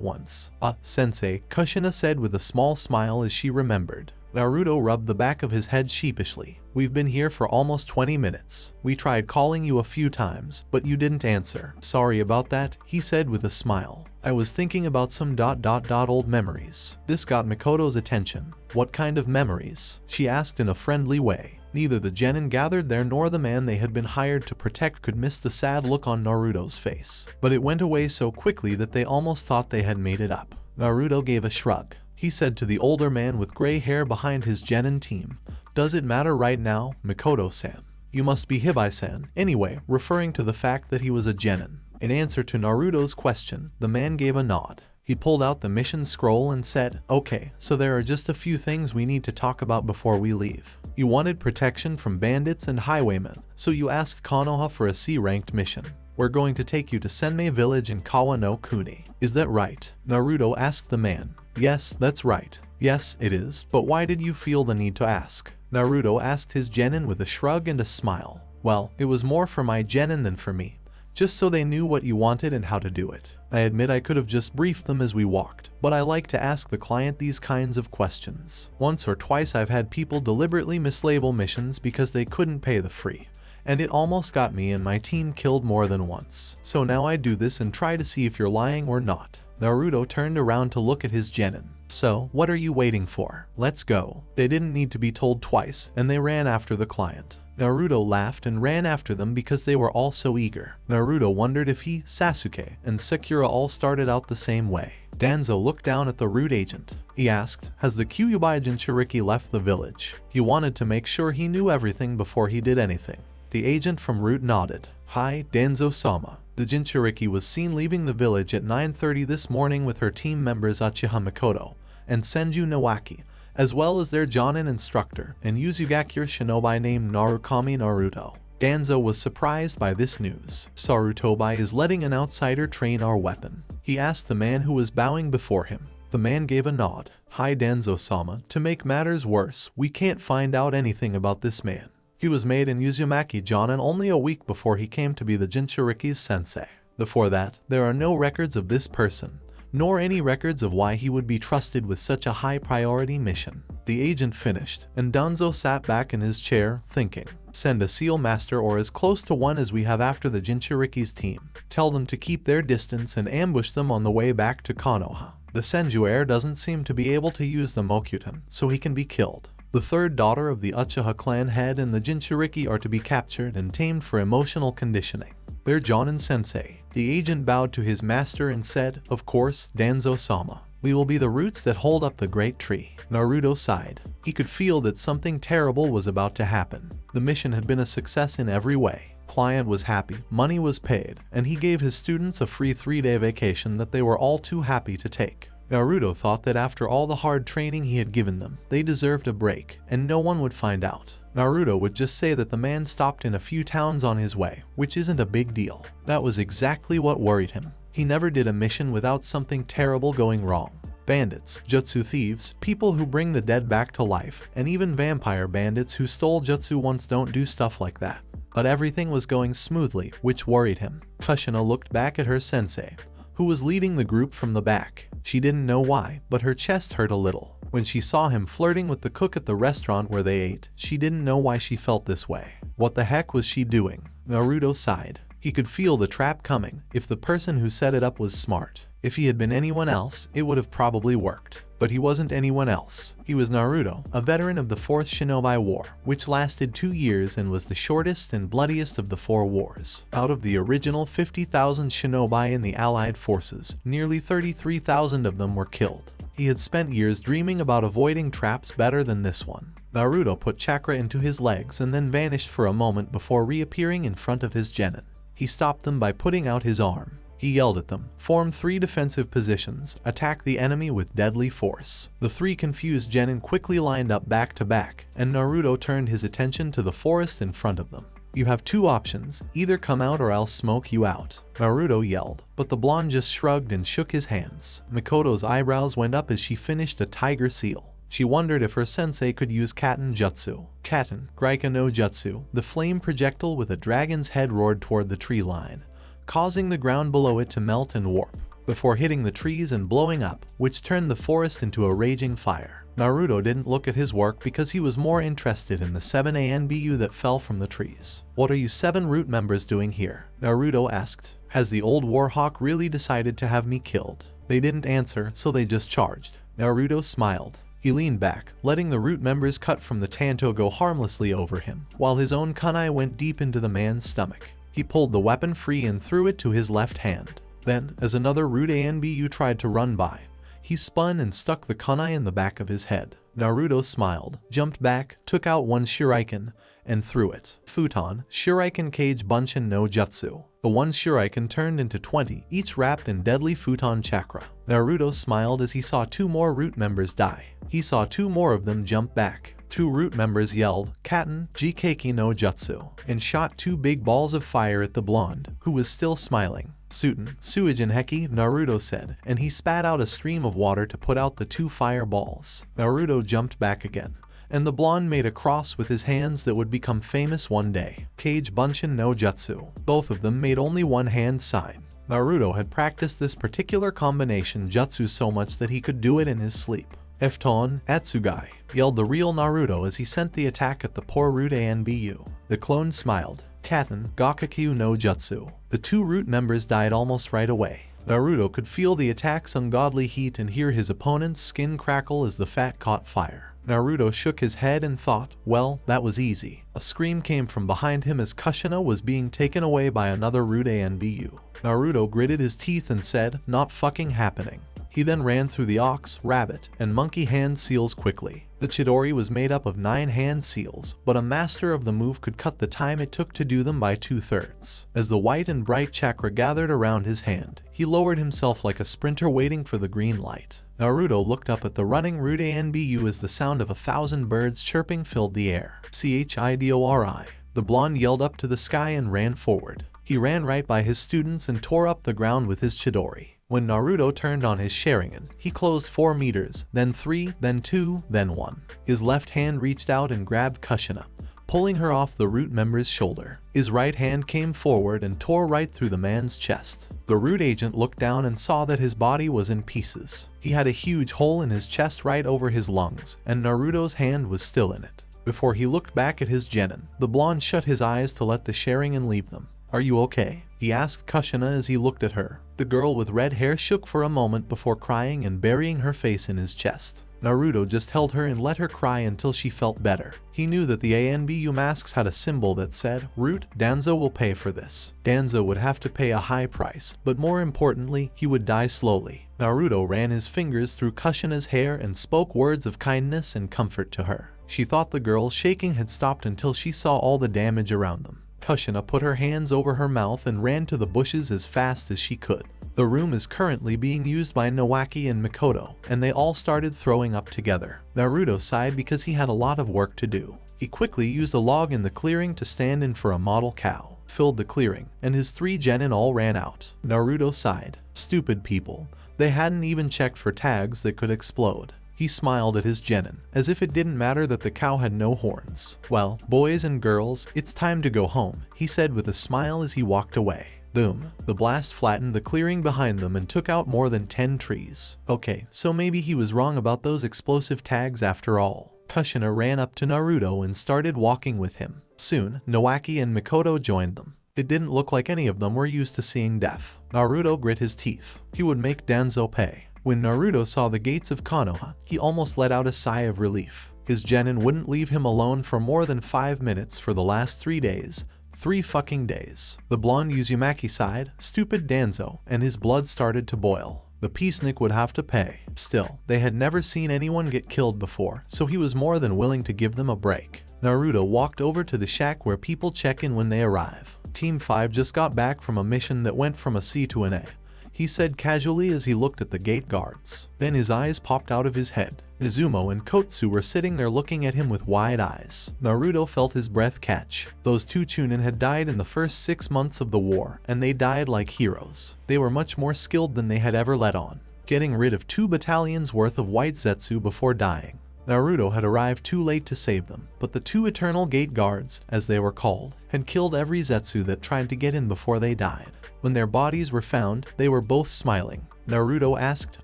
once. Sensei, Kushina said with a small smile as she remembered. Naruto rubbed the back of his head sheepishly. "We've been here for almost 20 minutes. We tried calling you a few times, but you didn't answer." "Sorry about that," he said with a smile. "I was thinking about some old memories." This got Mikoto's attention. "What kind of memories?" she asked in a friendly way. Neither the genin gathered there nor the man they had been hired to protect could miss the sad look on Naruto's face. But it went away so quickly that they almost thought they had made it up. Naruto gave a shrug. He said to the older man with gray hair behind his genin team, "Does it matter right now, Mikoto-san? You must be Hibai-san." Anyway, referring to the fact that he was a genin. In answer to Naruto's question, the man gave a nod. He pulled out the mission scroll and said, "Okay, so there are just a few things we need to talk about before we leave. You wanted protection from bandits and highwaymen, so you asked Konoha for a C-ranked mission. We're going to take you to Senmei village in Kawa no Kuni. Is that right?" Naruto asked the man. "Yes, that's right." "Yes, it is, but why did you feel the need to ask?" Naruto asked his genin with a shrug and a smile. "Well, it was more for my genin than for me. Just so they knew what you wanted and how to do it. I admit I could have just briefed them as we walked, but I like to ask the client these kinds of questions. Once or twice I've had people deliberately mislabel missions because they couldn't pay the fee. And it almost got me and my team killed more than once. So now I do this and try to see if you're lying or not." Naruto turned around to look at his genin. "So, what are you waiting for? Let's go." They didn't need to be told twice, and they ran after the client. Naruto laughed and ran after them because they were all so eager. Naruto wondered if he, Sasuke, and Sakura all started out the same way. Danzo looked down at the route agent. He asked, "Has the Kyuubi Jinchuriki left the village?" He wanted to make sure he knew everything before he did anything. The agent from route nodded. "Hi, Danzo-sama. The Jinchuriki was seen leaving the village at 9:30 this morning with her team members Uchiha Mikoto and Senju Nawaki, as well as their Jonin instructor and Uzugakure shinobi named Narukami Naruto." Danzo was surprised by this news. "Sarutobi is letting an outsider train our weapon?" he asked the man who was bowing before him. The man gave a nod. "Hi Danzo-sama, to make matters worse, we can't find out anything about this man. He was made in Uzumaki Jonin only a week before he came to be the Jinchuriki's sensei. Before that, there are no records of this person, nor any records of why he would be trusted with such a high priority mission." The agent finished, and Danzo sat back in his chair, thinking. "Send a seal master or as close to one as we have after the Jinchuriki's team. Tell them to keep their distance and ambush them on the way back to Konoha. The Senju heir doesn't seem to be able to use the Mokyuten, so he can be killed. The third daughter of the Uchiha clan head and the Jinchuriki are to be captured and tamed for emotional conditioning. They're Jonin Sensei." The agent bowed to his master and said, "Of course, Danzo-sama. We will be the roots that hold up the great tree." Naruto sighed. He could feel that something terrible was about to happen. The mission had been a success in every way. Client was happy, money was paid, and he gave his students a free 3-day vacation that they were all too happy to take. Naruto thought that after all the hard training he had given them, they deserved a break, and no one would find out. Naruto would just say that the man stopped in a few towns on his way, which isn't a big deal. That was exactly what worried him. He never did a mission without something terrible going wrong. Bandits, jutsu thieves, people who bring the dead back to life, and even vampire bandits who stole jutsu once don't do stuff like that. But everything was going smoothly, which worried him. Kushina looked back at her sensei, who was leading the group from the back. She didn't know why, but her chest hurt a little. When she saw him flirting with the cook at the restaurant where they ate, she didn't know why she felt this way. What the heck was she doing? Naruto sighed. He could feel the trap coming if the person who set it up was smart. If he had been anyone else, it would have probably worked. But he wasn't anyone else. He was Naruto, a veteran of the 4th Shinobi War, which lasted 2 years and was the shortest and bloodiest of the 4 wars. Out of the original 50,000 shinobi in the Allied forces, nearly 33,000 of them were killed. He had spent years dreaming about avoiding traps better than this one. Naruto put chakra into his legs and then vanished for a moment before reappearing in front of his genin. He stopped them by putting out his arm. He yelled at them, form 3 defensive positions, attack the enemy with deadly force. The 3 confused genin quickly lined up back to back, and Naruto turned his attention to the forest in front of them. You have 2 options, either come out or I'll smoke you out, Naruto yelled, but the blonde just shrugged and shook his hands. Mikoto's eyebrows went up as she finished a tiger seal. She wondered if her sensei could use Katen Jutsu. Katen, Graika no Jutsu, the flame projectile with a dragon's head roared toward the tree line, causing the ground below it to melt and warp, before hitting the trees and blowing up, which turned the forest into a raging fire. Naruto didn't look at his work because he was more interested in the 7 ANBU that fell from the trees. What are you 7 root members doing here? Naruto asked. Has the old Warhawk really decided to have me killed? They didn't answer, so they just charged. Naruto smiled. He leaned back, letting the root members cut from the Tanto go harmlessly over him, while his own kunai went deep into the man's stomach. He pulled the weapon free and threw it to his left hand. Then, as another root ANBU tried to run by, he spun and stuck the kunai in the back of his head. Naruto smiled, jumped back, took out one shuriken, and threw it. Futon, Shuriken Cage Bunshin no Jutsu. The one shuriken turned into 20, each wrapped in deadly futon chakra. Naruto smiled as he saw 2 more root members die. He saw 2 more of them jump back. 2 root members yelled, Katen, Jikeki no Jutsu, and shot 2 big balls of fire at the blonde, who was still smiling. Suten, Suijin Heki, Naruto said, and he spat out a stream of water to put out the 2 fireballs. Naruto jumped back again, and the blonde made a cross with his hands that would become famous one day. Cage Bunshin no Jutsu. Both of them made only one hand sign. Naruto had practiced this particular combination jutsu so much that he could do it in his sleep. Efton, Atsugai, yelled the real Naruto as he sent the attack at the poor root ANBU. The clone smiled. Katen, Gakakyu no Jutsu. The 2 root members died almost right away. Naruto could feel the attack's ungodly heat and hear his opponent's skin crackle as the fat caught fire. Naruto shook his head and thought, well, that was easy. A scream came from behind him as Kushina was being taken away by another root ANBU. Naruto gritted his teeth and said, not fucking happening. He then ran through the ox, rabbit, and monkey hand seals quickly. The Chidori was made up of 9 hand seals, but a master of the move could cut the time it took to do them by 2/3. As the white and bright chakra gathered around his hand, he lowered himself like a sprinter waiting for the green light. Naruto looked up at the running root ANBU as the sound of 1,000 birds chirping filled the air. Chidori. The blonde yelled up to the sky and ran forward. He ran right by his students and tore up the ground with his Chidori. When Naruto turned on his Sharingan, he closed 4 meters, then 3, then 2, then 1. His left hand reached out and grabbed Kushina, pulling her off the root member's shoulder. His right hand came forward and tore right through the man's chest. The root agent looked down and saw that his body was in pieces. He had a huge hole in his chest right over his lungs, and Naruto's hand was still in it. Before he looked back at his genin, the blonde shut his eyes to let the Sharingan leave them. Are you okay? He asked Kushina as he looked at her. The girl with red hair shook for a moment before crying and burying her face in his chest. Naruto just held her and let her cry until she felt better. He knew that the ANBU masks had a symbol that said, Root, Danzo will pay for this. Danzo would have to pay a high price, but more importantly, he would die slowly. Naruto ran his fingers through Kushina's hair and spoke words of kindness and comfort to her. She thought the girl's shaking had stopped until she saw all the damage around them. Kushina put her hands over her mouth and ran to the bushes as fast as she could. The room is currently being used by Nawaki and Mikoto, and they all started throwing up together. Naruto sighed because he had a lot of work to do. He quickly used a log in the clearing to stand in for a model cow, filled the clearing, and his 3 genin all ran out. Naruto sighed. Stupid people. They hadn't even checked for tags that could explode. He smiled at his genin, as if it didn't matter that the cow had no horns. Well, boys and girls, it's time to go home, he said with a smile as he walked away. Boom. The blast flattened the clearing behind them and took out more than 10 trees. Okay, so maybe he was wrong about those explosive tags after all. Kushina ran up to Naruto and started walking with him. Soon, Nawaki and Mikoto joined them. It didn't look like any of them were used to seeing death. Naruto grit his teeth. He would make Danzo pay. When Naruto saw the gates of Konoha, he almost let out a sigh of relief. His genin wouldn't leave him alone for more than 5 minutes for the last 3 days. 3 fucking days. The blonde Uzumaki sighed, stupid Danzo, and his blood started to boil. The peacenik would have to pay. Still, they had never seen anyone get killed before, so he was more than willing to give them a break. Naruto walked over to the shack where people check in when they arrive. Team 5 just got back from a mission that went from a C to an A, he said casually as he looked at the gate guards. Then his eyes popped out of his head. Izumo and Kotsu were sitting there looking at him with wide eyes. Naruto felt his breath catch. Those two Chunin had died in the first 6 months of the war, and they died like heroes. They were much more skilled than they had ever let on, getting rid of 2 battalions worth of white Zetsu before dying. Naruto had arrived too late to save them, but the 2 Eternal Gate Guards, as they were called, had killed every Zetsu that tried to get in before they died. When their bodies were found, they were both smiling. Naruto asked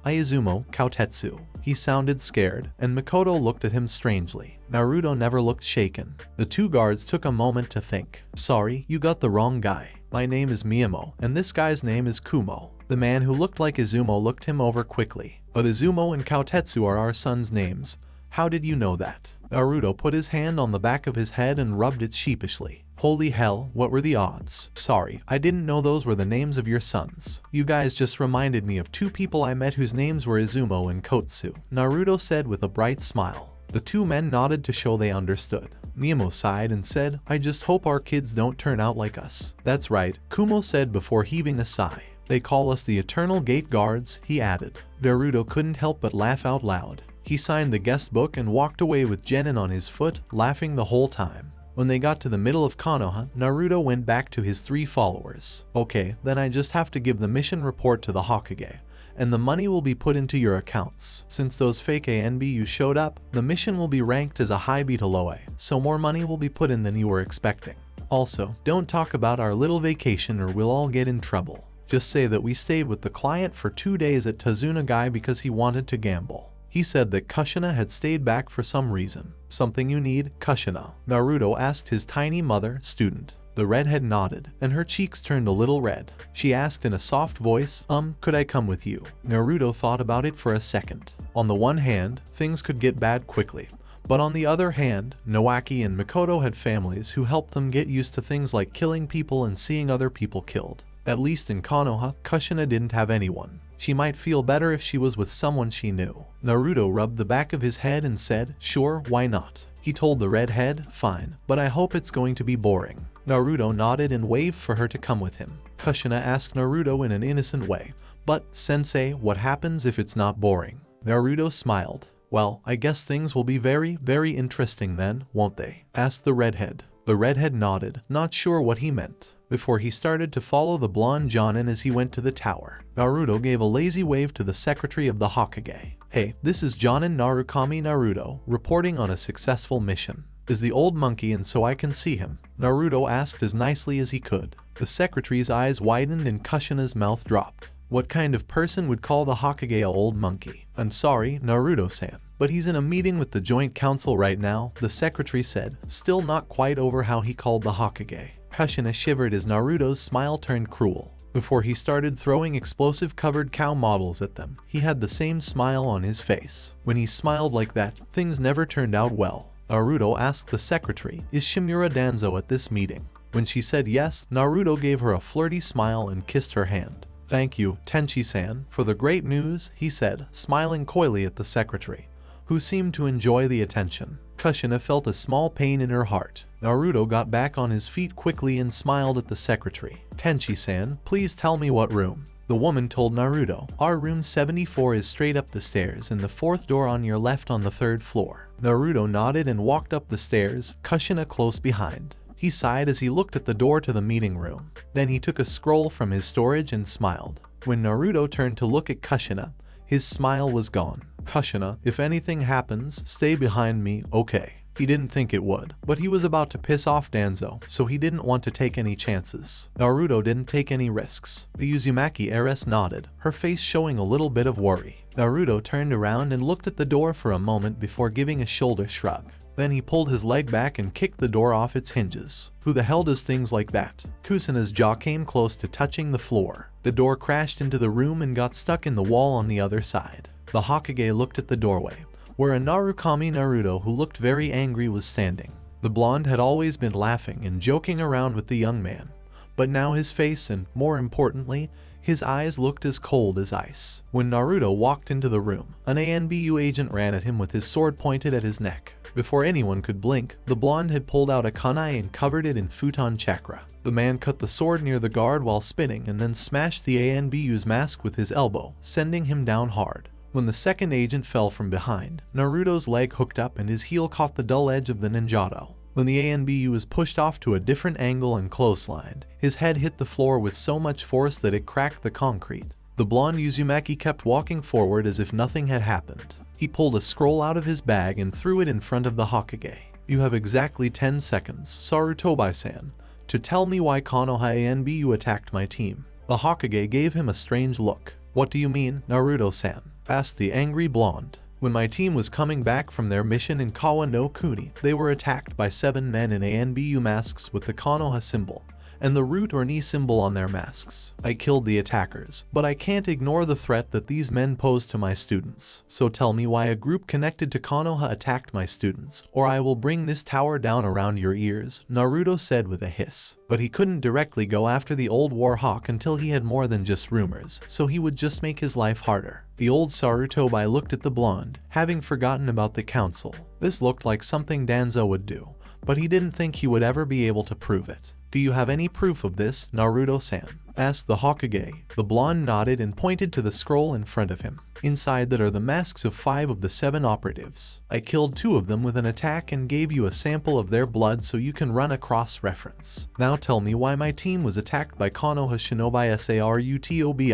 Izumo Kautetsu. He sounded scared, and Mikoto looked at him strangely. Naruto never looked shaken. The 2 guards took a moment to think. Sorry, you got the wrong guy. My name is Miyamo, and this guy's name is Kumo. The man who looked like Izumo looked him over quickly. But Izumo and Kautetsu are our sons' names. How did you know that? Naruto put his hand on the back of his head and rubbed it sheepishly. Holy hell, what were the odds? Sorry, I didn't know those were the names of your sons. You guys just reminded me of 2 people I met whose names were Izumo and Kotsu, Naruto said with a bright smile. The 2 men nodded to show they understood. Miyamo sighed and said, I just hope our kids don't turn out like us. That's right, Kumo said before heaving a sigh. They call us the Eternal Gate Guards, he added. Naruto couldn't help but laugh out loud. He signed the guest book and walked away with Genin on his foot, laughing the whole time. When they got to the middle of Konoha, Naruto went back to his 3 followers. Okay, then I just have to give the mission report to the Hokage, and the money will be put into your accounts. Since those fake ANBU showed up, the mission will be ranked as a high B to low A, so more money will be put in than you were expecting. Also, don't talk about our little vacation or we'll all get in trouble. Just say that we stayed with the client for 2 days at Tazunagai because he wanted to gamble. He said that Kushina had stayed back for some reason. Something you need, Kushina? Naruto asked his tiny mother, student. The redhead nodded, and her cheeks turned a little red. She asked in a soft voice, could I come with you? Naruto thought about it for a second. On the one hand, things could get bad quickly. But on the other hand, Nowaki and Mikoto had families who helped them get used to things like killing people and seeing other people killed. At least in Konoha, Kushina didn't have anyone. She might feel better if she was with someone she knew. Naruto rubbed the back of his head and said, sure, why not? He told the redhead, fine, but I hope it's going to be boring. Naruto nodded and waved for her to come with him. Kushina asked Naruto in an innocent way, but, Sensei, what happens if it's not boring? Naruto smiled. Well, I guess things will be very, very interesting then, won't they? Asked the redhead. The redhead nodded, not sure what he meant. Before he started to follow the blonde Jonin as he went to the tower, Naruto gave a lazy wave to the secretary of the Hokage. Hey, this is Jonin Narukami Naruto, reporting on a successful mission. Is the old monkey in so I can see him? Naruto asked as nicely as he could. The secretary's eyes widened and Kushina's mouth dropped. What kind of person would call the Hokage a old monkey? I'm sorry, Naruto-san, but he's in a meeting with the Joint Council right now, the secretary said, still not quite over how he called the Hokage. Kushina shivered as Naruto's smile turned cruel. Before he started throwing explosive-covered cow models at them, he had the same smile on his face. When he smiled like that, things never turned out well. Naruto asked the secretary, is Shimura Danzo at this meeting? When she said yes, Naruto gave her a flirty smile and kissed her hand. Thank you, Tenchi-san, for the great news, he said, smiling coyly at the secretary, who seemed to enjoy the attention. Kushina felt a small pain in her heart. Naruto got back on his feet quickly and smiled at the secretary. Tenchi-san, please tell me what room. The woman told Naruto, our room 74 is straight up the stairs and the 4th door on your left on the 3rd floor. Naruto nodded and walked up the stairs, Kushina close behind. He sighed as he looked at the door to the meeting room. Then he took a scroll from his storage and smiled. When Naruto turned to look at Kushina, his smile was gone. Kushina, if anything happens, stay behind me, okay? He didn't think it would, but he was about to piss off Danzo, so he didn't want to take any chances. Naruto didn't take any risks. The Uzumaki heiress nodded, her face showing a little bit of worry. Naruto turned around and looked at the door for a moment before giving a shoulder shrug. Then he pulled his leg back and kicked the door off its hinges. Who the hell does things like that? Kusuna's jaw came close to touching the floor. The door crashed into the room and got stuck in the wall on the other side. The Hokage looked at the doorway, where a Narukami Naruto who looked very angry was standing. The blonde had always been laughing and joking around with the young man, but now his face and, more importantly, his eyes looked as cold as ice. When Naruto walked into the room, an ANBU agent ran at him with his sword pointed at his neck. Before anyone could blink, the blonde had pulled out a kunai and covered it in futon chakra. The man cut the sword near the guard while spinning and then smashed the ANBU's mask with his elbow, sending him down hard. When the second agent fell from behind, Naruto's leg hooked up and his heel caught the dull edge of the ninjato. When the ANBU was pushed off to a different angle and clotheslined, his head hit the floor with so much force that it cracked the concrete. The blonde Uzumaki kept walking forward as if nothing had happened. He pulled a scroll out of his bag and threw it in front of the Hokage. "You have exactly 10 seconds, Sarutobi-san, to tell me why Konoha ANBU attacked my team." The Hokage gave him a strange look. "What do you mean, Naruto-san?" asked the angry blonde. "When my team was coming back from their mission in Kawa no Kuni, they were attacked by 7 men in ANBU masks with the Konoha symbol and the root or knee symbol on their masks. I killed the attackers, but I can't ignore the threat that these men pose to my students. So tell me why a group connected to Konoha attacked my students, or I will bring this tower down around your ears," Naruto said with a hiss. But he couldn't directly go after the old war hawk until he had more than just rumors, so he would just make his life harder. The old Sarutobi looked at the blonde, having forgotten about the council. This looked like something Danzo would do, but he didn't think he would ever be able to prove it. "Do you have any proof of this, Naruto-san?" asked the Hokage. The blonde nodded and pointed to the scroll in front of him. "Inside that are the masks of 5 of the 7 operatives. I killed 2 of them with an attack and gave you a sample of their blood so you can run a cross-reference. Now tell me why my team was attacked by Konoha Shinobi Sarutobi."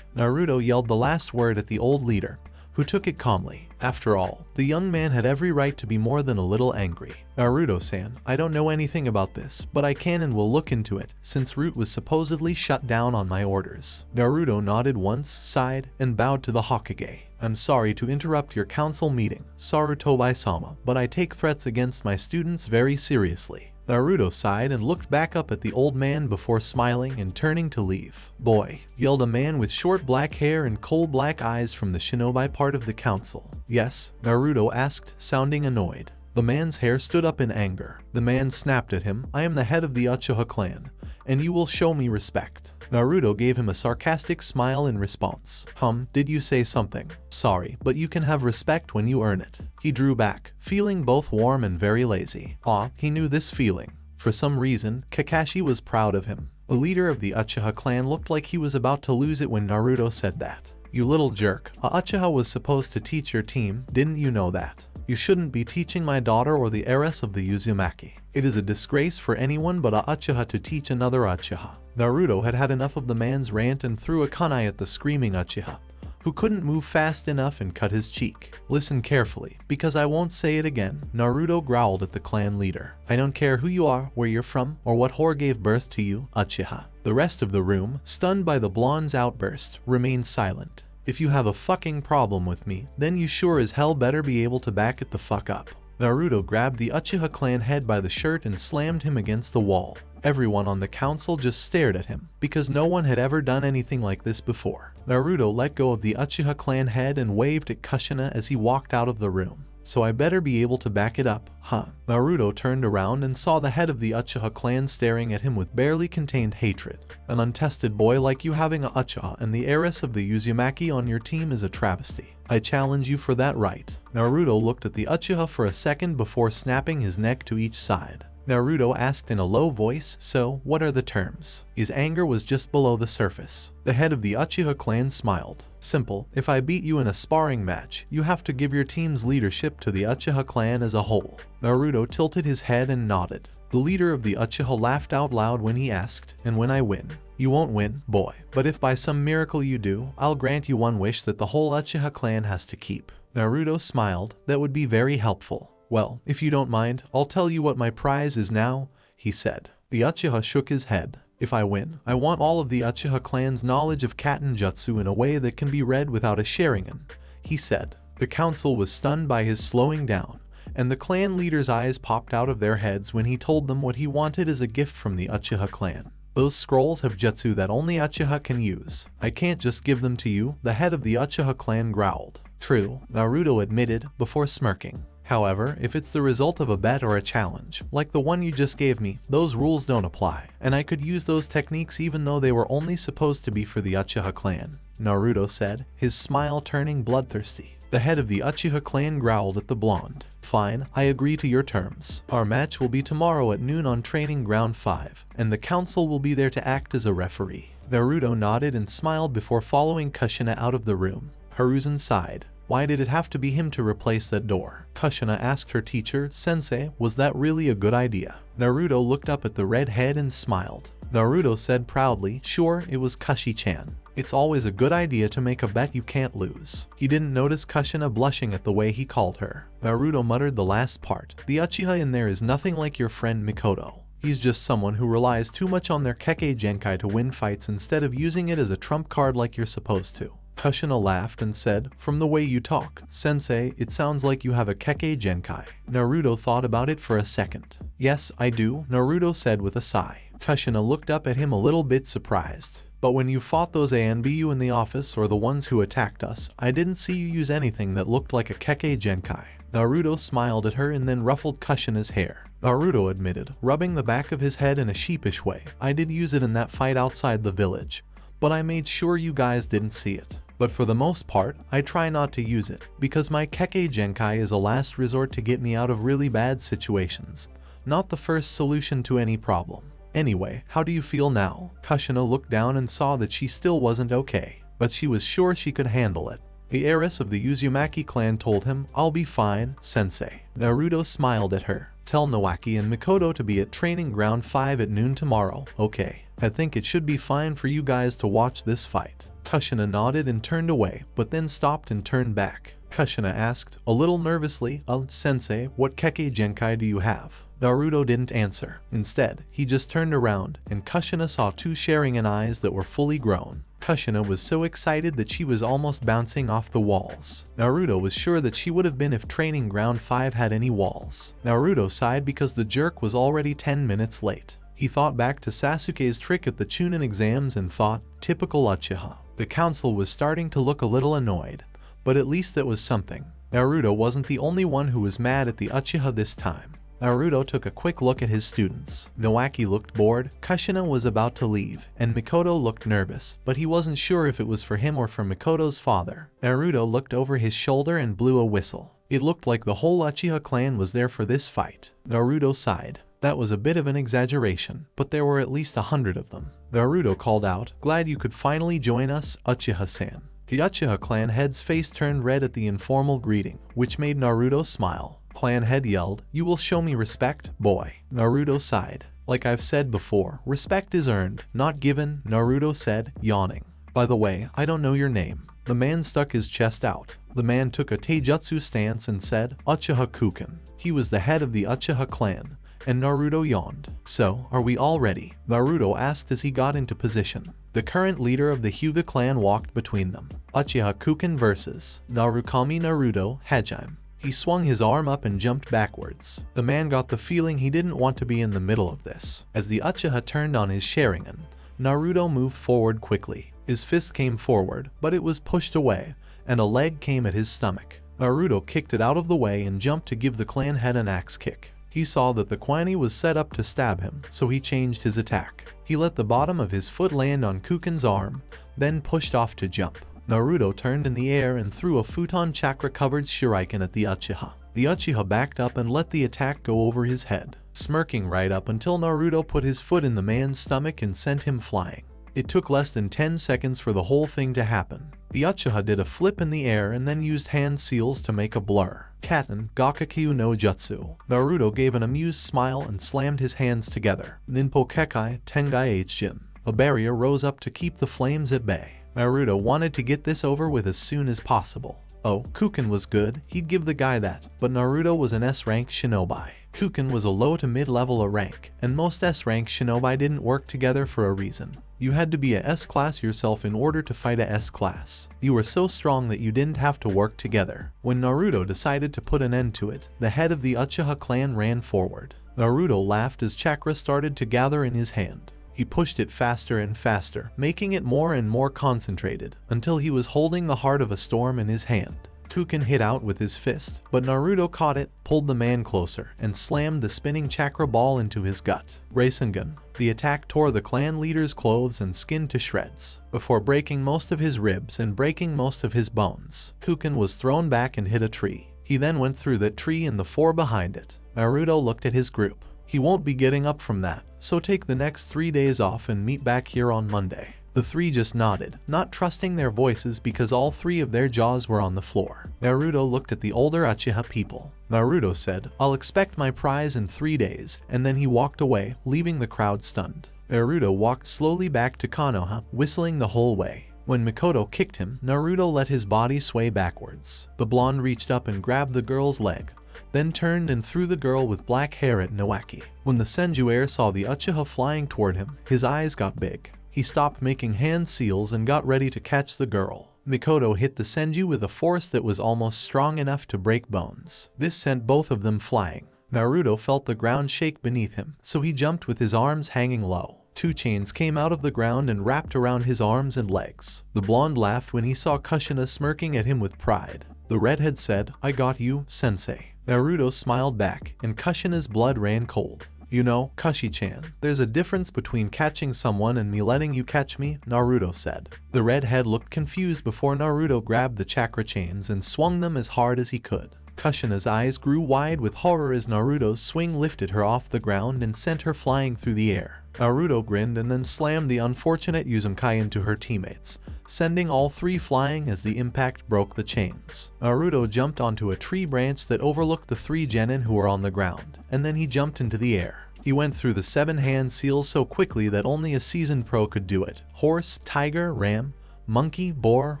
Naruto yelled the last word at the old leader, who took it calmly. After all, the young man had every right to be more than a little angry. "Naruto-san, I don't know anything about this, but I can and will look into it, since Root was supposedly shut down on my orders." Naruto nodded once, sighed, and bowed to the Hokage. "I'm sorry to interrupt your council meeting, Sarutobi-sama, but I take threats against my students very seriously." Naruto sighed and looked back up at the old man before smiling and turning to leave. "Boy," yelled a man with short black hair and coal black eyes from the shinobi part of the council. "Yes?" Naruto asked, sounding annoyed. The man's hair stood up in anger. The man snapped at him, "I am the head of the Uchiha clan, and you will show me respect." Naruto gave him a sarcastic smile in response. Did you say something?" "Sorry, but you can have respect when you earn it." He drew back, feeling both warm and very lazy. He knew this feeling. For some reason, Kakashi was proud of him. The leader of the Uchiha clan looked like he was about to lose it when Naruto said that. "You little jerk, a Uchiha was supposed to teach your team, didn't you know that? You shouldn't be teaching my daughter or the heiress of the Uzumaki. It is a disgrace for anyone but a Uchiha to teach another Uchiha." Naruto had had enough of the man's rant and threw a kunai at the screaming Uchiha, who couldn't move fast enough and cut his cheek. "Listen carefully, because I won't say it again," Naruto growled at the clan leader. "I don't care who you are, where you're from, or what whore gave birth to you, Uchiha." The rest of the room, stunned by the blonde's outburst, remained silent. "If you have a fucking problem with me, then you sure as hell better be able to back it the fuck up." Naruto grabbed the Uchiha clan head by the shirt and slammed him against the wall. Everyone on the council just stared at him, because no one had ever done anything like this before. Naruto let go of the Uchiha clan head and waved at Kushina as he walked out of the room. "So I better be able to back it up, huh?" Naruto turned around and saw the head of the Uchiha clan staring at him with barely contained hatred. "An untested boy like you having a Uchiha and the heiress of the Uzumaki on your team is a travesty. I challenge you for that right." Naruto looked at the Uchiha for a second before snapping his neck to each side. Naruto asked in a low voice, "So, what are the terms?" His anger was just below the surface. The head of the Uchiha clan smiled. "Simple, if I beat you in a sparring match, you have to give your team's leadership to the Uchiha clan as a whole." Naruto tilted his head and nodded. The leader of the Uchiha laughed out loud when he asked, "And when I win?" "You won't win, boy, but if by some miracle you do, I'll grant you one wish that the whole Uchiha clan has to keep." Naruto smiled. "That would be very helpful." "Well, if you don't mind, I'll tell you what my prize is now," he said. The Uchiha shook his head. "If I win, I want all of the Uchiha clan's knowledge of Katen Jutsu in a way that can be read without a Sharingan," he said. The council was stunned by his slowing down, and the clan leaders' eyes popped out of their heads when he told them what he wanted as a gift from the Uchiha clan. "Those scrolls have jutsu that only Uchiha can use. I can't just give them to you," the head of the Uchiha clan growled. "True," Naruto admitted, before smirking. "However, if it's the result of a bet or a challenge, like the one you just gave me, those rules don't apply, and I could use those techniques even though they were only supposed to be for the Uchiha clan." Naruto said, his smile turning bloodthirsty. The head of the Uchiha clan growled at the blonde. Fine, I agree to your terms. Our match will be tomorrow at noon on Training Ground 5, and the council will be there to act as a referee. Naruto nodded and smiled before following Kushina out of the room. Hiruzen sighed. Why did it have to be him to replace that door? Kushina asked her teacher, Sensei, was that really a good idea? Naruto looked up at the red head and smiled. Naruto said proudly, sure, it was Kushi-chan. It's always a good idea to make a bet you can't lose. He didn't notice Kushina blushing at the way he called her. Naruto muttered the last part. The Uchiha in there is nothing like your friend Mikoto. He's just someone who relies too much on their Kekkei Genkai to win fights instead of using it as a trump card like you're supposed to. Kushina laughed and said, from the way you talk, Sensei, it sounds like you have a Kekkei Genkai. Naruto thought about it for a second. Yes, I do, Naruto said with a sigh. Kushina looked up at him a little bit surprised. But when you fought those ANBU in the office or the ones who attacked us, I didn't see you use anything that looked like a Kekkei Genkai. Naruto smiled at her and then ruffled Kushina's hair. Naruto admitted, rubbing the back of his head in a sheepish way, I did use it in that fight outside the village, but I made sure you guys didn't see it. But for the most part, I try not to use it, because my Kekkei Genkai is a last resort to get me out of really bad situations, not the first solution to any problem. Anyway, how do you feel now? Kushina looked down and saw that she still wasn't okay, but she was sure she could handle it. The heiress of the Uzumaki clan told him, I'll be fine, Sensei. Naruto smiled at her. Tell Nawaki and Mikoto to be at Training Ground 5 at noon tomorrow, okay? I think it should be fine for you guys to watch this fight. Kushina nodded and turned away, but then stopped and turned back. Kushina asked, a little nervously, Sensei, what Kekkei Genkai do you have? Naruto didn't answer. Instead, he just turned around, and Kushina saw two Sharingan eyes that were fully grown. Kushina was so excited that she was almost bouncing off the walls. Naruto was sure that she would have been if Training Ground 5 had any walls. Naruto sighed because the jerk was already 10 minutes late. He thought back to Sasuke's trick at the Chunin exams and thought, typical Uchiha. The council was starting to look a little annoyed, but at least it was something. Naruto wasn't the only one who was mad at the Uchiha this time. Naruto took a quick look at his students. Nawaki looked bored, Kushina was about to leave, and Mikoto looked nervous, but he wasn't sure if it was for him or for Mikoto's father. Naruto looked over his shoulder and blew a whistle. It looked like the whole Uchiha clan was there for this fight. Naruto sighed. That was a bit of an exaggeration, but there were at least 100 of them. Naruto called out, glad you could finally join us, Uchiha-san. The Uchiha clan head's face turned red at the informal greeting, which made Naruto smile. Clan head yelled, you will show me respect, boy. Naruto sighed. Like I've said before, respect is earned, not given, Naruto said, yawning. By the way, I don't know your name. The man stuck his chest out. The man took a taijutsu stance and said, Uchiha Kuken. He was the head of the Uchiha clan. And Naruto yawned. So, are we all ready? Naruto asked as he got into position. The current leader of the Hyuga clan walked between them. Uchiha Kuken versus Narukami Naruto Hajime. He swung his arm up and jumped backwards. The man got the feeling he didn't want to be in the middle of this. As the Uchiha turned on his Sharingan, Naruto moved forward quickly. His fist came forward, but it was pushed away, and a leg came at his stomach. Naruto kicked it out of the way and jumped to give the clan head an axe kick. He saw that the Kwani was set up to stab him, so he changed his attack. He let the bottom of his foot land on Kuken's arm, then pushed off to jump. Naruto turned in the air and threw a futon chakra-covered shuriken at the Uchiha. The Uchiha backed up and let the attack go over his head, smirking right up until Naruto put his foot in the man's stomach and sent him flying. It took less than 10 seconds for the whole thing to happen. The Uchiha did a flip in the air and then used hand seals to make a blur. Katen, Gakakyu no Jutsu. Naruto gave an amused smile and slammed his hands together. Ninpo Kekkai Tengai Hjin. A barrier rose up to keep the flames at bay. Naruto wanted to get this over with as soon as possible. Oh, Kuken was good, he'd give the guy that, but Naruto was an S-rank shinobi. Kuken was a low to mid-level rank, and most S-rank shinobi didn't work together for a reason. You had to be a S-class yourself in order to fight a S-class. You were so strong that you didn't have to work together. When Naruto decided to put an end to it, the head of the Uchiha clan ran forward. Naruto laughed as chakra started to gather in his hand. He pushed it faster and faster, making it more and more concentrated, until he was holding the heart of a storm in his hand. Kuken hit out with his fist, but Naruto caught it, pulled the man closer, and slammed the spinning chakra ball into his gut. Rasengan. The attack tore the clan leader's clothes and skin to shreds, before breaking most of his ribs and breaking most of his bones. Kuken was thrown back and hit a tree. He then went through that tree and the four behind it. Naruto looked at his group. He won't be getting up from that, so take the next 3 days off and meet back here on Monday. The three just nodded, not trusting their voices because all 3 of their jaws were on the floor. Naruto looked at the older Uchiha people. Naruto said, "I'll expect my prize in 3 days," and then he walked away, leaving the crowd stunned. Naruto walked slowly back to Konoha, whistling the whole way. When Mikoto kicked him, Naruto let his body sway backwards. The blonde reached up and grabbed the girl's leg, then turned and threw the girl with black hair at Nawaki. When the Senjuaire saw the Uchiha flying toward him, his eyes got big. He stopped making hand seals and got ready to catch the girl. Mikoto hit the Senju with a force that was almost strong enough to break bones. This sent both of them flying. Naruto felt the ground shake beneath him, so he jumped with his arms hanging low. 2 chains came out of the ground and wrapped around his arms and legs. The blonde laughed when he saw Kushina smirking at him with pride. The redhead said, "I got you, Sensei." Naruto smiled back, and Kushina's blood ran cold. "You know, Kushi-chan, there's a difference between catching someone and me letting you catch me," Naruto said. The redhead looked confused before Naruto grabbed the chakra chains and swung them as hard as he could. Kushina's eyes grew wide with horror as Naruto's swing lifted her off the ground and sent her flying through the air. Naruto grinned and then slammed the unfortunate Uzumaki into her teammates, sending all 3 flying as the impact broke the chains. Naruto jumped onto a tree branch that overlooked the 3 genin who were on the ground, and then he jumped into the air. He went through the 7 hand seals so quickly that only a seasoned pro could do it. Horse, tiger, ram, monkey, boar,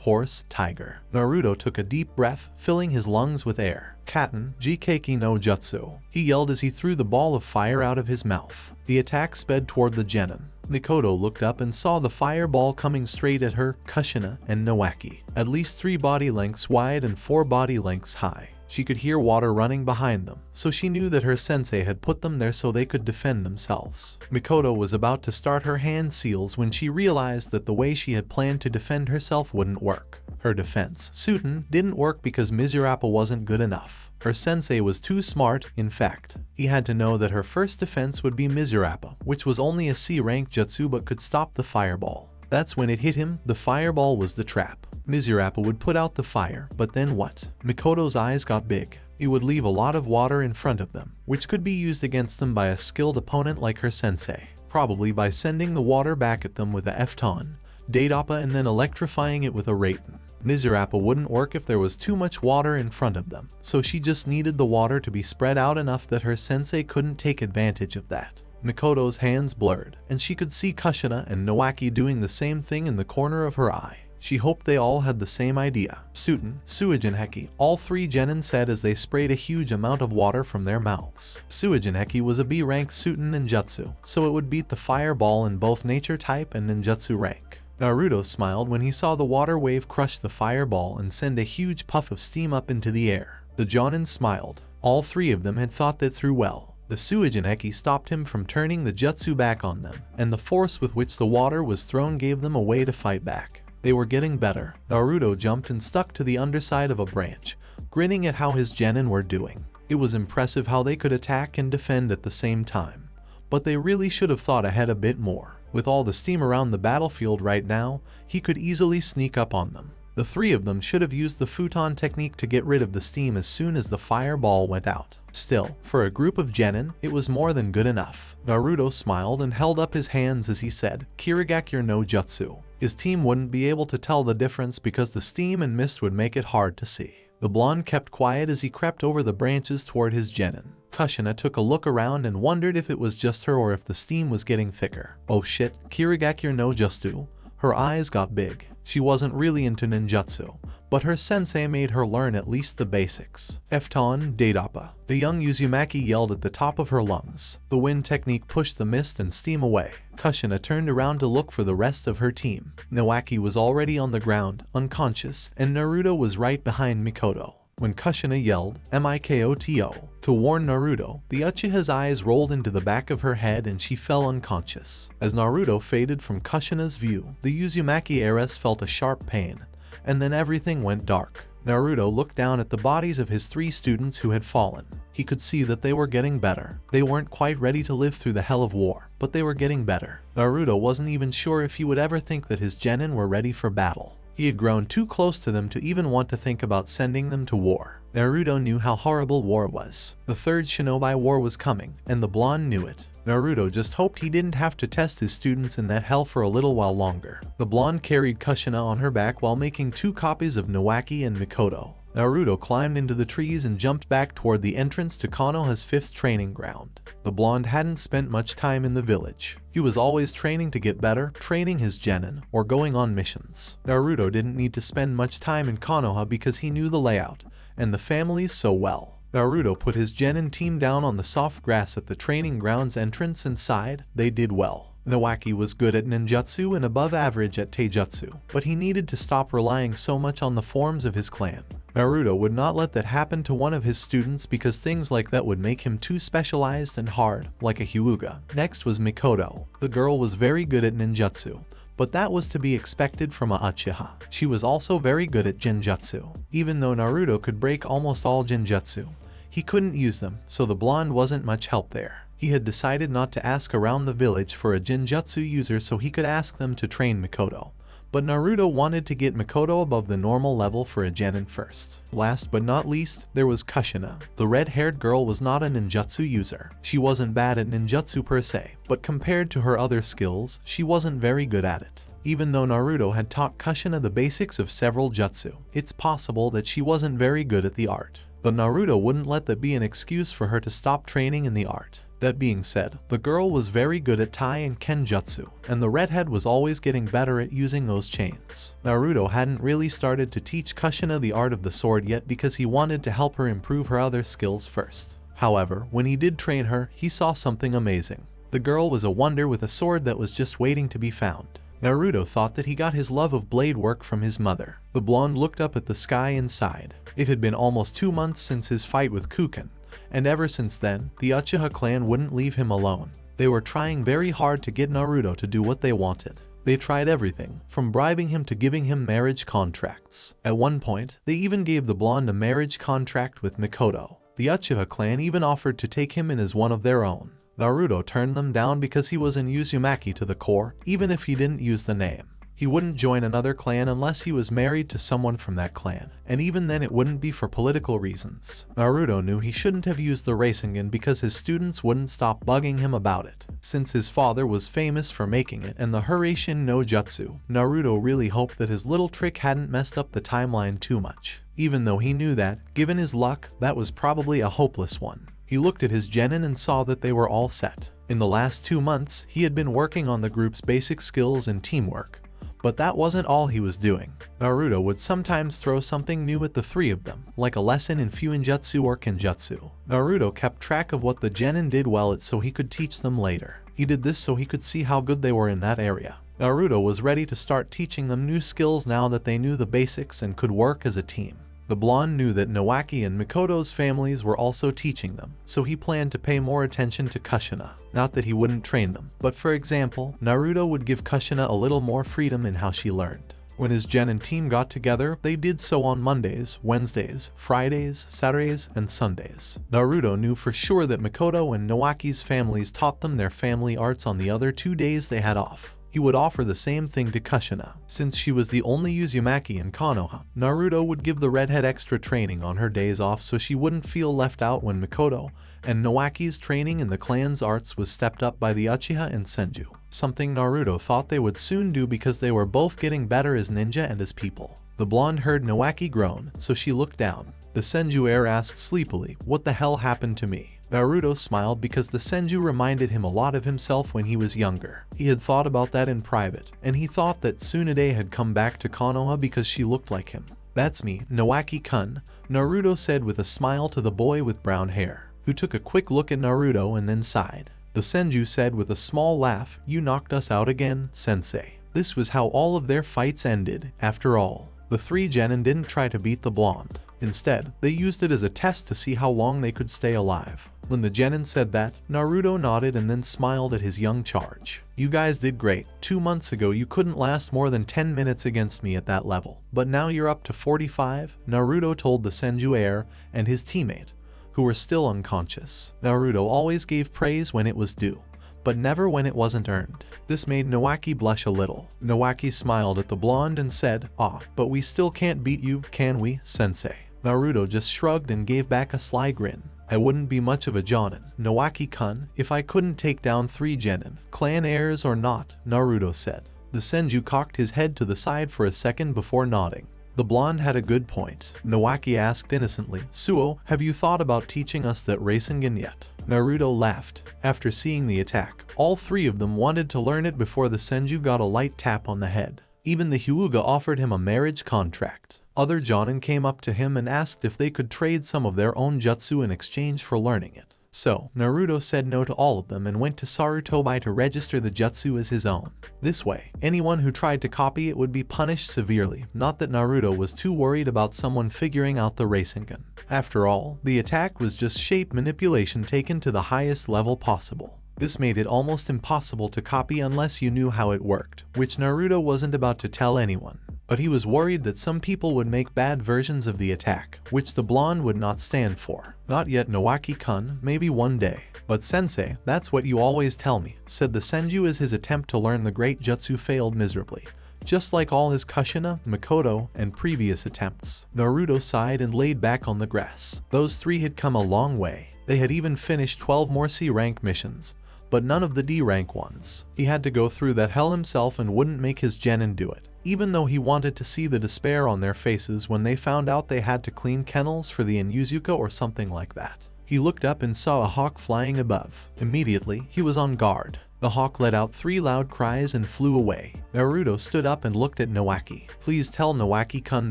horse, tiger. Naruto took a deep breath, filling his lungs with air. Katen, Jikeki no Jutsu. He yelled as he threw the ball of fire out of his mouth. The attack sped toward the genin. Mikoto looked up and saw the fireball coming straight at her, Kushina, and Nawaki. At least 3 body lengths wide and 4 body lengths high. She could hear water running behind them, so she knew that her sensei had put them there so they could defend themselves. Mikoto was about to start her hand seals when she realized that the way she had planned to defend herself wouldn't work. Her defense, Suten, didn't work because Mizurapa wasn't good enough. Her sensei was too smart, in fact. He had to know that her first defense would be Mizurapa, which was only a C-rank jutsu but could stop the fireball. That's when it hit him. The fireball was the trap. Mizurapa would put out the fire, but then what? Mikoto's eyes got big. It would leave a lot of water in front of them, which could be used against them by a skilled opponent like her sensei. Probably by sending the water back at them with a F-ton, Daidappa, and then electrifying it with a Raten. Mizurapa wouldn't work if there was too much water in front of them, so she just needed the water to be spread out enough that her sensei couldn't take advantage of that. Mikoto's hands blurred, and she could see Kushina and Nawaki doing the same thing in the corner of her eye. She hoped they all had the same idea. Suten, Suijinheki, all 3 genin said as they sprayed a huge amount of water from their mouths. Suijinheki was a B-rank Suten ninjutsu, so it would beat the fireball in both nature type and ninjutsu rank. Naruto smiled when he saw the water wave crush the fireball and send a huge puff of steam up into the air. The Jonin smiled. All 3 of them had thought that through well. The Suijinheki stopped him from turning the jutsu back on them, and the force with which the water was thrown gave them a way to fight back. They were getting better. Naruto jumped and stuck to the underside of a branch, grinning at how his genin were doing. It was impressive how they could attack and defend at the same time. But they really should have thought ahead a bit more. With all the steam around the battlefield right now, he could easily sneak up on them. The 3 of them should have used the futon technique to get rid of the steam as soon as the fireball went out. Still, for a group of genin, it was more than good enough. Naruto smiled and held up his hands as he said, "Kirigakure no Jutsu." His team wouldn't be able to tell the difference because the steam and mist would make it hard to see. The blonde kept quiet as he crept over the branches toward his genin. Kushina took a look around and wondered if it was just her or if the steam was getting thicker. Oh shit, Kirigakure no Jutsu. Her eyes got big. She wasn't really into ninjutsu, but her sensei made her learn at least the basics. F-ton, Daidappa. The young Uzumaki yelled at the top of her lungs. The wind technique pushed the mist and steam away. Kushina turned around to look for the rest of her team. Nawaki was already on the ground, unconscious, and Naruto was right behind Mikoto. When Kushina yelled, "Mikoto," to warn Naruto, the Uchiha's eyes rolled into the back of her head and she fell unconscious. As Naruto faded from Kushina's view, the Uzumaki heiress felt a sharp pain, and then everything went dark. Naruto looked down at the bodies of his 3 students who had fallen. He could see that they were getting better. They weren't quite ready to live through the hell of war, but they were getting better. Naruto wasn't even sure if he would ever think that his genin were ready for battle. He had grown too close to them to even want to think about sending them to war. Naruto knew how horrible war was. The third Shinobi War was coming, and the blonde knew it. Naruto just hoped he didn't have to test his students in that hell for a little while longer. The blonde carried Kushina on her back while making 2 copies of Nawaki and Mikoto. Naruto climbed into the trees and jumped back toward the entrance to Konoha's 5th training ground. The blonde hadn't spent much time in the village. He was always training to get better, training his genin, or going on missions. Naruto didn't need to spend much time in Konoha because he knew the layout and the families so well. Naruto put his genin team down on the soft grass at the training ground's entrance and sighed. They did well. Nawaki was good at ninjutsu and above average at taijutsu, but he needed to stop relying so much on the forms of his clan. Naruto would not let that happen to one of his students because things like that would make him too specialized and hard, like a Hyuga. Next was Mikoto. The girl was very good at ninjutsu, but that was to be expected from a Uchiha. She was also very good at genjutsu. Even though Naruto could break almost all genjutsu, he couldn't use them, so the blonde wasn't much help there. He had decided not to ask around the village for a genjutsu user so he could ask them to train Mikoto. But Naruto wanted to get Mikoto above the normal level for a genin first. Last but not least, there was Kushina. The red-haired girl was not a ninjutsu user. She wasn't bad at ninjutsu per se, but compared to her other skills, she wasn't very good at it. Even though Naruto had taught Kushina the basics of several jutsu, it's possible that she wasn't very good at the art. But Naruto wouldn't let that be an excuse for her to stop training in the art. That being said, the girl was very good at Tai and Kenjutsu, and the redhead was always getting better at using those chains. Naruto hadn't really started to teach Kushina the art of the sword yet because he wanted to help her improve her other skills first. However, when he did train her, he saw something amazing. The girl was a wonder with a sword that was just waiting to be found. Naruto thought that he got his love of blade work from his mother. The blonde looked up at the sky and sighed. It had been almost 2 months since his fight with Kuken, and ever since then, the Uchiha clan wouldn't leave him alone. They were trying very hard to get Naruto to do what they wanted. They tried everything, from bribing him to giving him marriage contracts. At one point, they even gave the blonde a marriage contract with Mikoto. The Uchiha clan even offered to take him in as one of their own. Naruto turned them down because he was an Uzumaki to the core, even if he didn't use the name. He wouldn't join another clan unless he was married to someone from that clan, and even then it wouldn't be for political reasons. Naruto knew he shouldn't have used the Rasengan because his students wouldn't stop bugging him about it. Since his father was famous for making it and the Hiraishin no Jutsu, Naruto really hoped that his little trick hadn't messed up the timeline too much. Even though he knew that, given his luck, that was probably a hopeless one. He looked at his genin and saw that they were all set. In the last 2 months, he had been working on the group's basic skills and teamwork. But that wasn't all he was doing. Naruto would sometimes throw something new at the 3 of them, like a lesson in Fuinjutsu or Kenjutsu. Naruto kept track of what the genin did well at so he could teach them later. He did this so he could see how good they were in that area. Naruto was ready to start teaching them new skills now that they knew the basics and could work as a team. The blonde knew that Nawaki and Mikoto's families were also teaching them, so he planned to pay more attention to Kushina. Not that he wouldn't train them, but for example, Naruto would give Kushina a little more freedom in how she learned. When his genin team got together, they did so on Mondays, Wednesdays, Fridays, Saturdays, and Sundays. Naruto knew for sure that Mikoto and Nawaki's families taught them their family arts on the other 2 days they had off. He would offer the same thing to Kushina. Since she was the only Uzumaki in Konoha, Naruto would give the redhead extra training on her days off so she wouldn't feel left out when Mikoto and Nawaki's training in the clan's arts was stepped up by the Uchiha and Senju. Something Naruto thought they would soon do because they were both getting better as ninja and as people. The blonde heard Nawaki groan, so she looked down. The Senju heir asked sleepily, "What the hell happened to me?" Naruto smiled because the Senju reminded him a lot of himself when he was younger. He had thought about that in private, and he thought that Tsunade had come back to Konoha because she looked like him. "That's me, Nawaki-kun," Naruto said with a smile to the boy with brown hair, who took a quick look at Naruto and then sighed. The Senju said with a small laugh, "You knocked us out again, Sensei." This was how all of their fights ended, after all. The 3 genin didn't try to beat the blonde. Instead, they used it as a test to see how long they could stay alive. When the genin said that, Naruto nodded and then smiled at his young charge. You guys did great. 2 months ago you couldn't last more than 10 minutes against me at that level, but now you're up to 45, Naruto told the Senju heir and his teammate, who were still unconscious. Naruto always gave praise when it was due, but never when it wasn't earned. This made Nawaki blush a little. Nawaki smiled at the blonde and said, "Ah, but we still can't beat you, can we, sensei?" Naruto just shrugged and gave back a sly grin. I wouldn't be much of a jonin, Nawaki-kun, if I couldn't take down 3 genin, clan heirs or not, Naruto said. The Senju cocked his head to the side for a second before nodding. The blonde had a good point. Nawaki asked innocently, "Suo, have you thought about teaching us that Rasengan yet?" Naruto laughed. After seeing the attack, all 3 of them wanted to learn it before the Senju got a light tap on the head. Even the Hyuga offered him a marriage contract. Other jonin came up to him and asked if they could trade some of their own jutsu in exchange for learning it. So, Naruto said no to all of them and went to Sarutobi to register the jutsu as his own. This way, anyone who tried to copy it would be punished severely, not that Naruto was too worried about someone figuring out the Rasengan. After all, the attack was just shape manipulation taken to the highest level possible. This made it almost impossible to copy unless you knew how it worked, which Naruto wasn't about to tell anyone. But he was worried that some people would make bad versions of the attack, which the blonde would not stand for. Not yet, Nawaki-kun, maybe one day. But sensei, that's what you always tell me, said the Senju as his attempt to learn the great jutsu failed miserably. Just like all his Kushina, Mikoto, and previous attempts. Naruto sighed and laid back on the grass. Those 3 had come a long way. They had even finished 12 more C-rank missions, but none of the D-rank ones. He had to go through that hell himself and wouldn't make his genin do it, even though he wanted to see the despair on their faces when they found out they had to clean kennels for the Inuzuka or something like that. He looked up and saw a hawk flying above. Immediately, he was on guard. The hawk let out 3 loud cries and flew away. Naruto stood up and looked at Nawaki. Please tell Nawaki-kun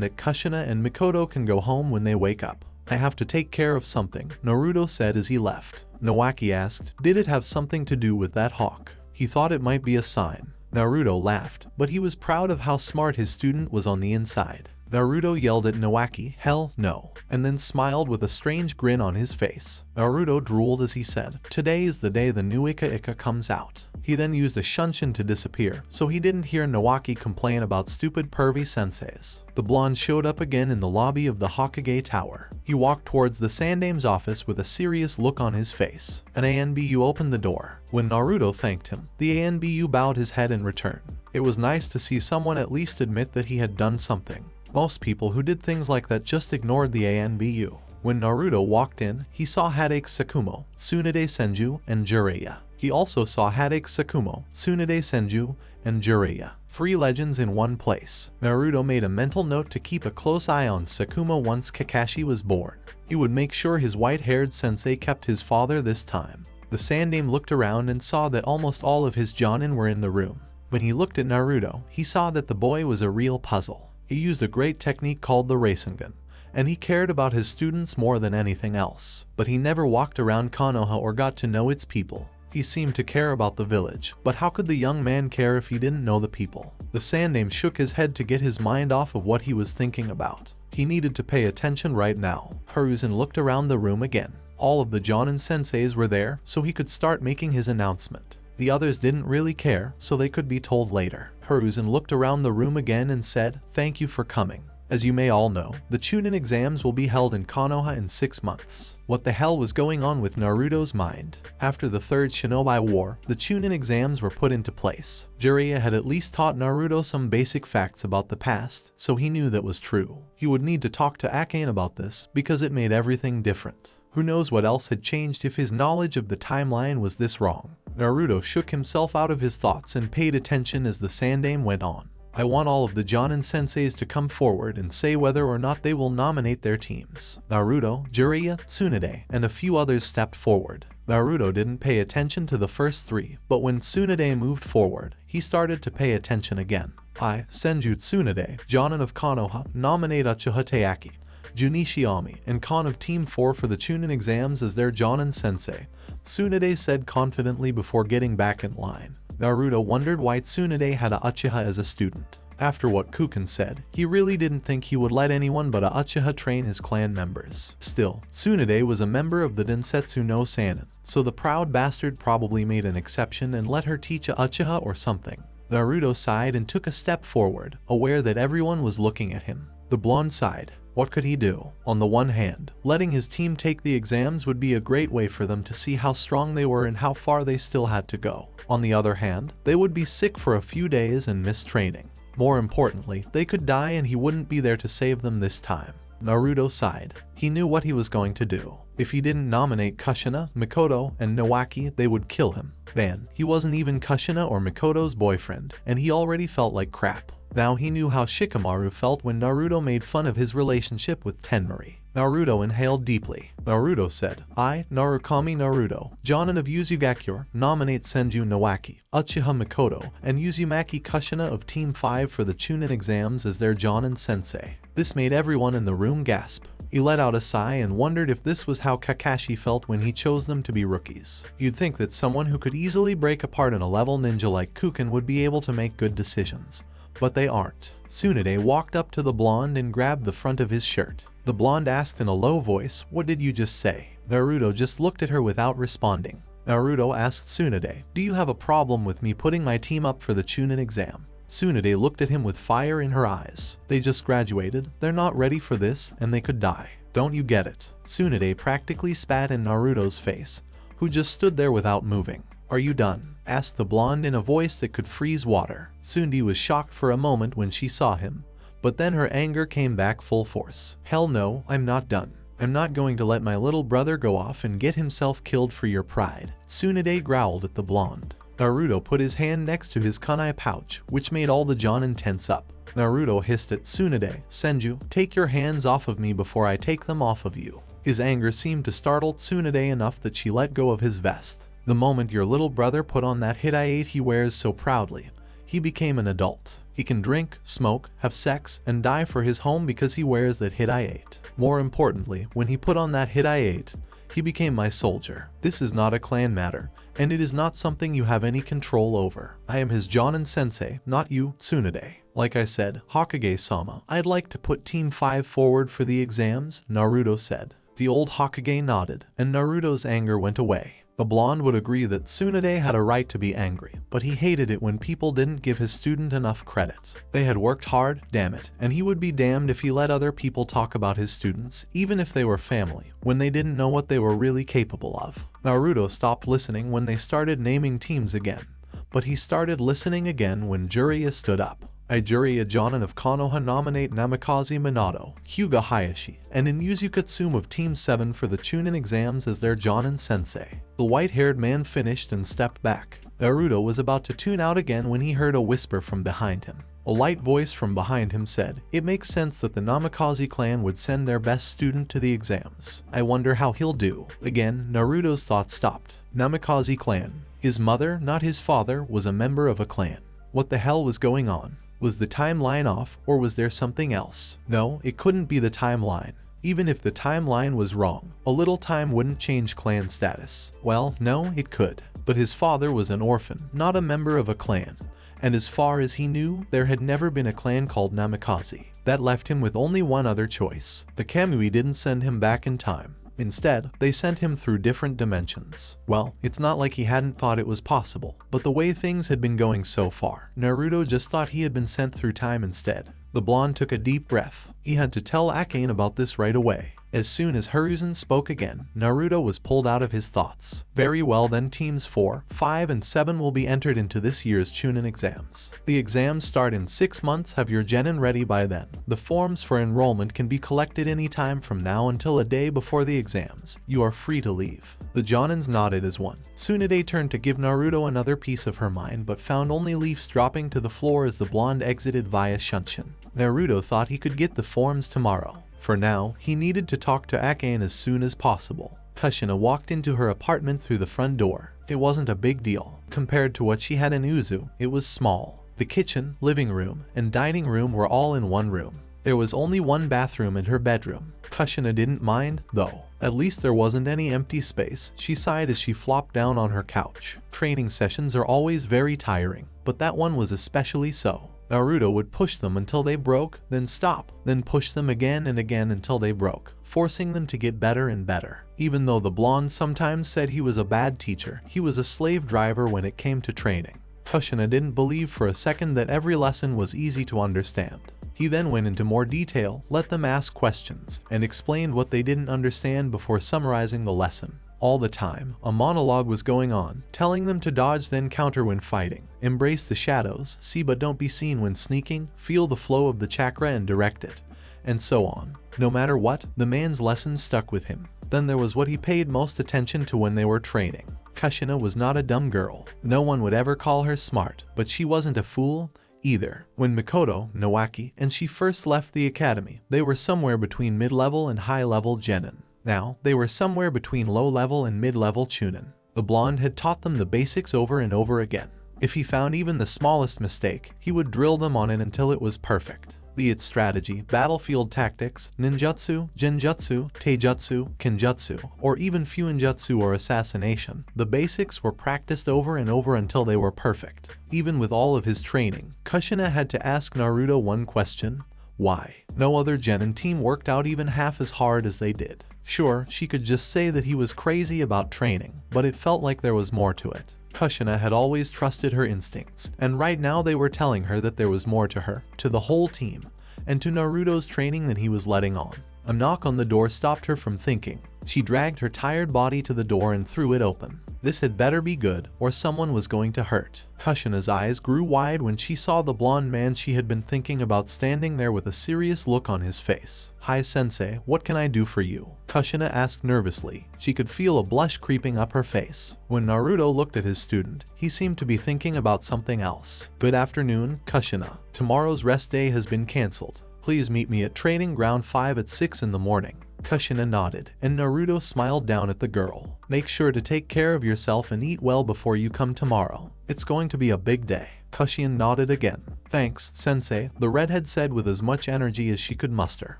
that Kushina and Mikoto can go home when they wake up. I have to take care of something, Naruto said as he left. Nawaki asked, did it have something to do with that hawk? He thought it might be a sign. Naruto laughed, but he was proud of how smart his student was on the inside. Naruto yelled at Nawaki, hell no, and then smiled with a strange grin on his face. Naruto drooled as he said, today is the day the new Ika comes out. He then used a shunshin to disappear, so he didn't hear Nawaki complain about stupid pervy senseis. The blonde showed up again in the lobby of the Hokage Tower. He walked towards the Sandame's office with a serious look on his face. An ANBU opened the door. When Naruto thanked him, the ANBU bowed his head in return. It was nice to see someone at least admit that he had done something. Most people who did things like that just ignored the ANBU. When Naruto walked in, he saw Hadake Sakumo, Tsunade Senju, and Jiraiya. He also saw Hadake Sakumo, Tsunade Senju, and Jiraiya. 3 legends in one place. Naruto made a mental note to keep a close eye on Sakumo once Kakashi was born. He would make sure his white-haired sensei kept his father this time. The Sandame looked around and saw that almost all of his jonin were in the room. When he looked at Naruto, he saw that the boy was a real puzzle. He used a great technique called the Rasengan, and he cared about his students more than anything else. But he never walked around Konoha or got to know its people. He seemed to care about the village, but how could the young man care if he didn't know the people? The Sandame shook his head to get his mind off of what he was thinking about. He needed to pay attention right now. Hiruzen looked around the room again. All of the jonin senseis were there, so he could start making his announcement. The others didn't really care, so they could be told later. Hiruzen looked around the room again and said, thank you for coming. As you may all know, the Chunin exams will be held in Konoha in 6 months. What the hell was going on with Naruto's mind? After the Third Shinobi War, the Chunin exams were put into place. Jiraiya had at least taught Naruto some basic facts about the past, so he knew that was true. He would need to talk to Akane about this, because it made everything different. Who knows what else had changed if his knowledge of the timeline was this wrong? Naruto shook himself out of his thoughts and paid attention as the Sandame went on. I want all of the jonin senseis to come forward and say whether or not they will nominate their teams. Naruto, Jiraiya, Tsunade, and a few others stepped forward. Naruto didn't pay attention to the first 3, but when Tsunade moved forward, he started to pay attention again. I, Senju Tsunade, jonin of Konoha, nominate Uchiha Teaki, Junichi Ami, and Kon of Team 4 for the Chunin exams as their jonin sensei, Tsunade said confidently before getting back in line. Naruto wondered why Tsunade had a Uchiha as a student. After what Kuken said, he really didn't think he would let anyone but a Uchiha train his clan members. Still, Tsunade was a member of the Densetsu no Sannin, so the proud bastard probably made an exception and let her teach a Uchiha or something. Naruto sighed and took a step forward, aware that everyone was looking at him. The blonde sighed. What could he do? On the one hand, letting his team take the exams would be a great way for them to see how strong they were and how far they still had to go. On the other hand, they would be sick for a few days and miss training. More importantly, they could die and he wouldn't be there to save them this time. Naruto sighed. He knew what he was going to do. If he didn't nominate Kushina, Mikoto, and Nawaki, they would kill him. Then, he wasn't even Kushina or Mikoto's boyfriend, and he already felt like crap. Now he knew how Shikamaru felt when Naruto made fun of his relationship with Tenmari. Naruto inhaled deeply. Naruto said, I, Narukami Naruto, Jonin of Uzumaki, nominate Senju Nawaki, Uchiha Mikoto, and Uzumaki Kushina of Team 5 for the Chunin exams as their Jonin Sensei. This made everyone in the room gasp. He let out a sigh and wondered if this was how Kakashi felt when he chose them to be rookies. You'd think that someone who could easily break apart an 11 ninja like Kuken would be able to make good decisions. But they aren't. Tsunade walked up to the blonde and grabbed the front of his shirt. The blonde asked in a low voice, what did you just say? Naruto just looked at her without responding. Naruto asked Tsunade, do you have a problem with me putting my team up for the Chunin exam? Tsunade looked at him with fire in her eyes. They just graduated, they're not ready for this, and they could die. Don't you get it? Tsunade practically spat in Naruto's face, who just stood there without moving. Are you done? Asked the blonde in a voice that could freeze water. Tsunade was shocked for a moment when she saw him, but then her anger came back full force. Hell no, I'm not done. I'm not going to let my little brother go off and get himself killed for your pride. Tsunade growled at the blonde. Naruto put his hand next to his kunai pouch, which made all the Jonin tense up. Naruto hissed at Tsunade, Senju, take your hands off of me before I take them off of you. His anger seemed to startle Tsunade enough that she let go of his vest. The moment your little brother put on that Hidaite he wears so proudly, he became an adult. He can drink, smoke, have sex, and die for his home because he wears that Hidaite. More importantly, when he put on that Hidaite, he became my soldier. This is not a clan matter, and it is not something you have any control over. I am his Jonin sensei, not you, Tsunade. Like I said, Hokage-sama, I'd like to put Team 5 forward for the exams, Naruto said. The old Hokage nodded, and Naruto's anger went away. The blonde would agree that Tsunade had a right to be angry, but he hated it when people didn't give his student enough credit. They had worked hard, damn it, and he would be damned if he let other people talk about his students, even if they were family, when they didn't know what they were really capable of. Naruto stopped listening when they started naming teams again, but he started listening again when Jiraiya stood up. I Jiraiya Jonin of Konoha nominate Namikaze Minato, Hyuga Hayashi, and Inyuzu Katsumi of Team 7 for the Chunin exams as their Jonin sensei. The white-haired man finished and stepped back. Naruto was about to tune out again when he heard a whisper from behind him. A light voice from behind him said, it makes sense that the Namikaze clan would send their best student to the exams. I wonder how he'll do. Again, Naruto's thoughts stopped. Namikaze clan. His mother, not his father, was a member of a clan. What the hell was going on? Was the timeline off, or was there something else? No, it couldn't be the timeline. Even if the timeline was wrong, a little time wouldn't change clan status. Well, no, it could. But his father was an orphan, not a member of a clan. And as far as he knew, there had never been a clan called Namikaze. That left him with only one other choice. The Kamui didn't send him back in time. Instead, they sent him through different dimensions. Well, it's not like he hadn't thought it was possible, but the way things had been going so far, Naruto just thought he had been sent through time instead. The blonde took a deep breath. He had to tell Akane about this right away. As soon as Hiruzen spoke again, Naruto was pulled out of his thoughts. Very well then, teams 4, 5, and 7 will be entered into this year's Chunin exams. The exams start in 6 months, have your genin ready by then. The forms for enrollment can be collected anytime from now until a day before the exams. You are free to leave. The Jonins nodded as one. Tsunade turned to give Naruto another piece of her mind but found only leaves dropping to the floor as the blonde exited via Shunshin. Naruto thought he could get the forms tomorrow. For now, he needed to talk to Akane as soon as possible. Kushina walked into her apartment through the front door. It wasn't a big deal. Compared to what she had in Uzu, it was small. The kitchen, living room, and dining room were all in one room. There was only one bathroom in her bedroom. Kushina didn't mind, though. At least there wasn't any empty space, she sighed as she flopped down on her couch. Training sessions are always very tiring, but that one was especially so. Naruto would push them until they broke, then stop, then push them again and again until they broke, forcing them to get better and better. Even though the blonde sometimes said he was a bad teacher, he was a slave driver when it came to training. Kushina didn't believe for a second that every lesson was easy to understand. He then went into more detail, let them ask questions, and explained what they didn't understand before summarizing the lesson. All the time, a monologue was going on, telling them to dodge then counter when fighting, embrace the shadows, see but don't be seen when sneaking, feel the flow of the chakra and direct it, and so on. No matter what, the man's lessons stuck with him. Then there was what he paid most attention to when they were training. Kushina was not a dumb girl. No one would ever call her smart, but she wasn't a fool either. When Mikoto, Nawaki, and she first left the academy, they were somewhere between mid-level and high-level genin. Now, they were somewhere between low-level and mid-level chunin. The blonde had taught them the basics over and over again. If he found even the smallest mistake, he would drill them on it until it was perfect. Be it strategy, battlefield tactics, ninjutsu, genjutsu, taijutsu, kenjutsu, or even fuinjutsu or assassination, the basics were practiced over and over until they were perfect. Even with all of his training, Kushina had to ask Naruto one question: why? No other genin team worked out even half as hard as they did. Sure, she could just say that he was crazy about training, but it felt like there was more to it. Kushina had always trusted her instincts, and right now they were telling her that there was more to her, to the whole team, and to Naruto's training than he was letting on. A knock on the door stopped her from thinking. She dragged her tired body to the door and threw it open. This had better be good, or someone was going to hurt. Kushina's eyes grew wide when she saw the blonde man she had been thinking about standing there with a serious look on his face. "Hi Sensei, what can I do for you?" Kushina asked nervously. She could feel a blush creeping up her face. When Naruto looked at his student, he seemed to be thinking about something else. "Good afternoon, Kushina. Tomorrow's rest day has been cancelled. Please meet me at Training Ground 5 at 6 in the morning." Kushina nodded, and Naruto smiled down at the girl. "Make sure to take care of yourself and eat well before you come tomorrow. It's going to be a big day." Kushina nodded again. "Thanks, Sensei," the redhead said with as much energy as she could muster.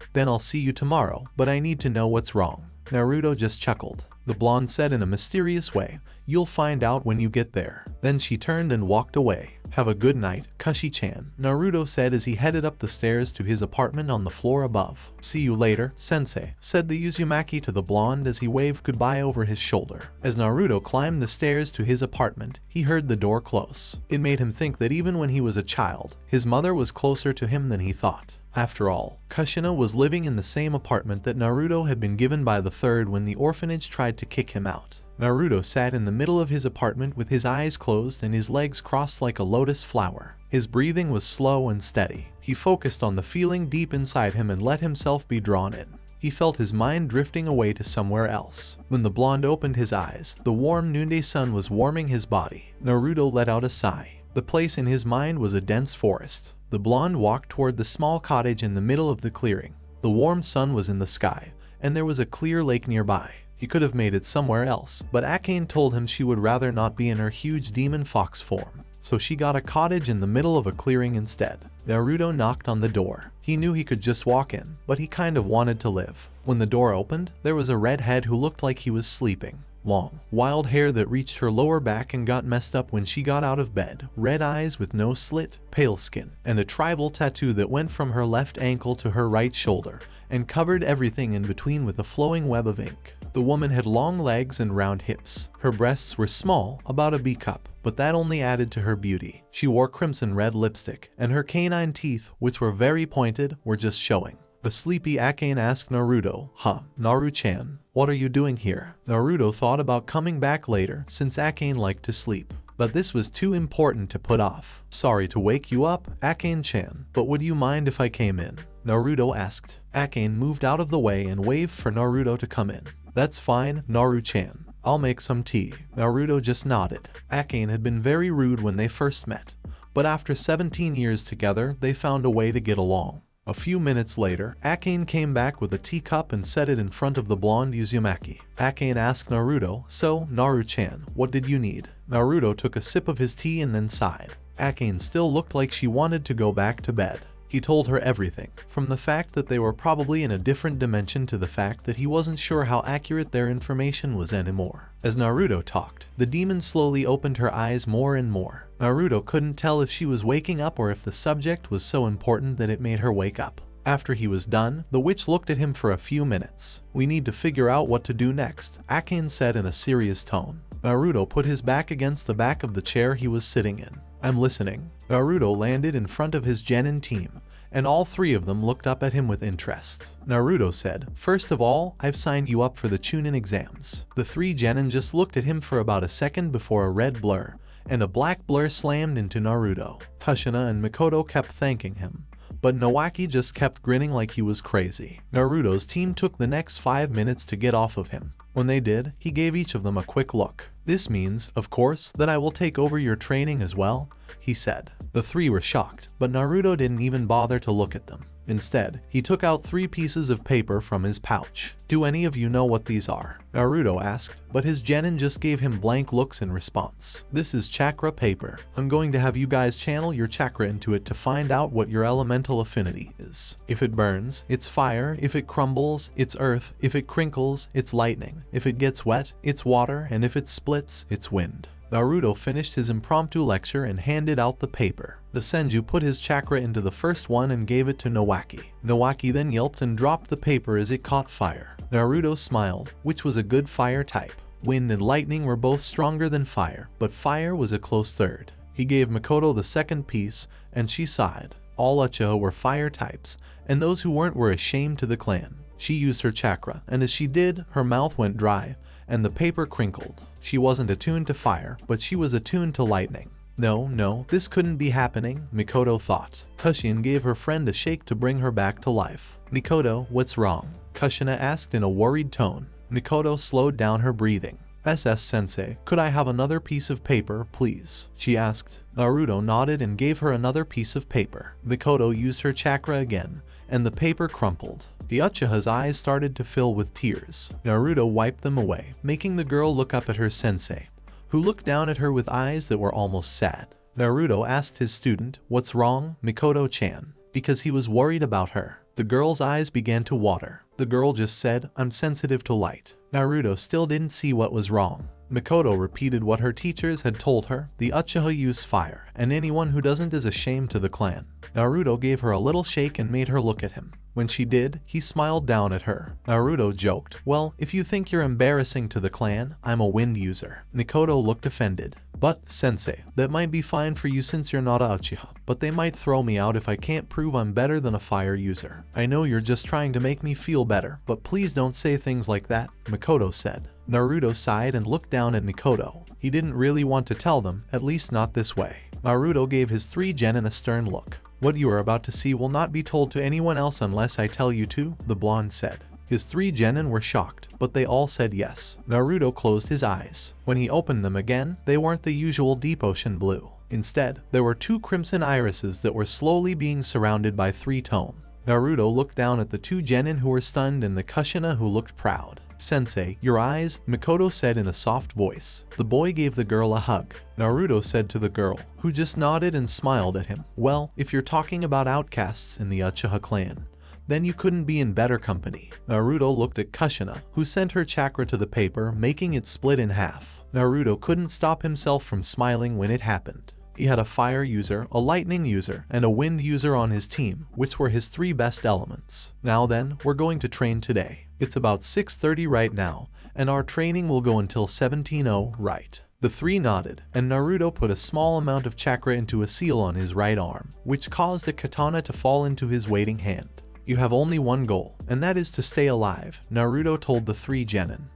"Then I'll see you tomorrow, but I need to know what's wrong." Naruto just chuckled. The blonde said in a mysterious way, "You'll find out when you get there." Then she turned and walked away. "Have a good night, Kushi-chan," Naruto said as he headed up the stairs to his apartment on the floor above. "See you later, Sensei," said the Uzumaki to the blonde as he waved goodbye over his shoulder. As Naruto climbed the stairs to his apartment, he heard the door close. It made him think that even when he was a child, his mother was closer to him than he thought. After all, Kushina was living in the same apartment that Naruto had been given by the third when the orphanage tried to kick him out. Naruto sat in the middle of his apartment with his eyes closed and his legs crossed like a lotus flower. His breathing was slow and steady. He focused on the feeling deep inside him and let himself be drawn in. He felt his mind drifting away to somewhere else. When the blonde opened his eyes, the warm noonday sun was warming his body. Naruto let out a sigh. The place in his mind was a dense forest. The blonde walked toward the small cottage in the middle of the clearing. The warm sun was in the sky, and there was a clear lake nearby. He could have made it somewhere else, but Akane told him she would rather not be in her huge demon fox form. So she got a cottage in the middle of a clearing instead. Naruto knocked on the door. He knew he could just walk in, but he kind of wanted to live. When the door opened, there was a redhead who looked like he was sleeping. Long, wild hair that reached her lower back and got messed up when she got out of bed, red eyes with no slit, pale skin, and a tribal tattoo that went from her left ankle to her right shoulder, and covered everything in between with a flowing web of ink. The woman had long legs and round hips. Her breasts were small, about a B cup, but that only added to her beauty. She wore crimson red lipstick, and her canine teeth, which were very pointed, were just showing. The sleepy Akane asked Naruto, Naru-chan, what are you doing here?" Naruto thought about coming back later since Akane liked to sleep, but this was too important to put off. "Sorry to wake you up, Akane-chan, but would you mind if I came in?" Naruto asked. Akane moved out of the way and waved for Naruto to come in. "That's fine, Naru-chan. I'll make some tea." Naruto just nodded. Akane had been very rude when they first met, but after 17 years together, they found a way to get along. A few minutes later, Akane came back with a teacup and set it in front of the blonde Uzumaki. Akane asked Naruto, "So, Naru-chan, what did you need?" Naruto took a sip of his tea and then sighed. Akane still looked like she wanted to go back to bed. He told her everything, from the fact that they were probably in a different dimension to the fact that he wasn't sure how accurate their information was anymore. As Naruto talked, the demon slowly opened her eyes more and more. Naruto couldn't tell if she was waking up or if the subject was so important that it made her wake up. After he was done, the witch looked at him for a few minutes. "We need to figure out what to do next," Akin said in a serious tone. Naruto put his back against the back of the chair he was sitting in. "I'm listening." Naruto landed in front of his genin team, and all three of them looked up at him with interest. Naruto said, "First of all, I've signed you up for the Chunin exams." The three genin just looked at him for about a second before a red blur and a black blur slammed into Naruto. Kushina and Mikoto kept thanking him, but Nawaki just kept grinning like he was crazy. Naruto's team took the next 5 minutes to get off of him. When they did, he gave each of them a quick look. "This means, of course, that I will take over your training as well," he said. The three were shocked, but Naruto didn't even bother to look at them. Instead, he took out 3 pieces of paper from his pouch. "Do any of you know what these are?" Naruto asked, but his genin just gave him blank looks in response. "This is chakra paper. I'm going to have you guys channel your chakra into it to find out what your elemental affinity is. If it burns, it's fire. If it crumbles, it's earth. If it crinkles, it's lightning. If it gets wet, it's water. And if it splits, it's wind." Naruto finished his impromptu lecture and handed out the paper. The Senju put his chakra into the first one and gave it to Nawaki. Nawaki then yelped and dropped the paper as it caught fire. Naruto smiled, which was a good fire type. Wind and lightning were both stronger than fire, but fire was a close third. He gave Mikoto the second piece, and she sighed. All Uchiha were fire types, and those who weren't were a shame to the clan. She used her chakra, and as she did, her mouth went dry, and the paper crinkled. She wasn't attuned to fire, but she was attuned to lightning. No, this couldn't be happening, Mikoto thought. Kushin gave her friend a shake to bring her back to life. "Mikoto, what's wrong?" Kushina asked in a worried tone. Mikoto slowed down her breathing. "Sensei, could I have another piece of paper, please?" she asked. Naruto nodded and gave her another piece of paper. Mikoto used her chakra again, and the paper crumpled. The Uchiha's eyes started to fill with tears. Naruto wiped them away, making the girl look up at her sensei, who looked down at her with eyes that were almost sad. Naruto asked his student, "What's wrong, Mikoto-chan?" because he was worried about her. The girl's eyes began to water. The girl just said, "I'm sensitive to light." Naruto still didn't see what was wrong. Mikoto repeated what her teachers had told her. The Uchiha use fire, and anyone who doesn't is a shame to the clan. Naruto gave her a little shake and made her look at him. When she did, he smiled down at her. Naruto joked, "Well, if you think you're embarrassing to the clan, I'm a wind user." Mikoto looked offended. "But, sensei, that might be fine for you since you're not a Uchiha, but they might throw me out if I can't prove I'm better than a fire user. I know you're just trying to make me feel better, but please don't say things like that," Mikoto said. Naruto sighed and looked down at Mikoto. He didn't really want to tell them, at least not this way. Naruto gave his 3 genin a stern look. "What you are about to see will not be told to anyone else unless I tell you to," the blonde said. His 3 genin were shocked, but they all said yes. Naruto closed his eyes. When he opened them again, they weren't the usual deep ocean blue. Instead, there were 2 crimson irises that were slowly being surrounded by 3 tone. Naruto looked down at the 2 genin who were stunned and the Kushina who looked proud. "Sensei, your eyes," Mikoto said in a soft voice. The boy gave the girl a hug. Naruto said to the girl, who just nodded and smiled at him, "Well, if you're talking about outcasts in the Uchiha clan, then you couldn't be in better company." Naruto looked at Kushina, who sent her chakra to the paper, making it split in half. Naruto couldn't stop himself from smiling when it happened. He had a fire user, a lightning user, and a wind user on his team, which were his 3 best elements. "Now then, we're going to train today. It's about 6:30 right now, and our training will go until 17:00, right?" The 3 nodded, and Naruto put a small amount of chakra into a seal on his right arm, which caused a katana to fall into his waiting hand. "You have only one goal, and that is to stay alive," Naruto told the 3 genin.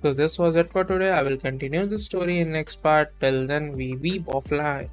So this was it for today. I will continue the story in next part. Till then, we weeb offline.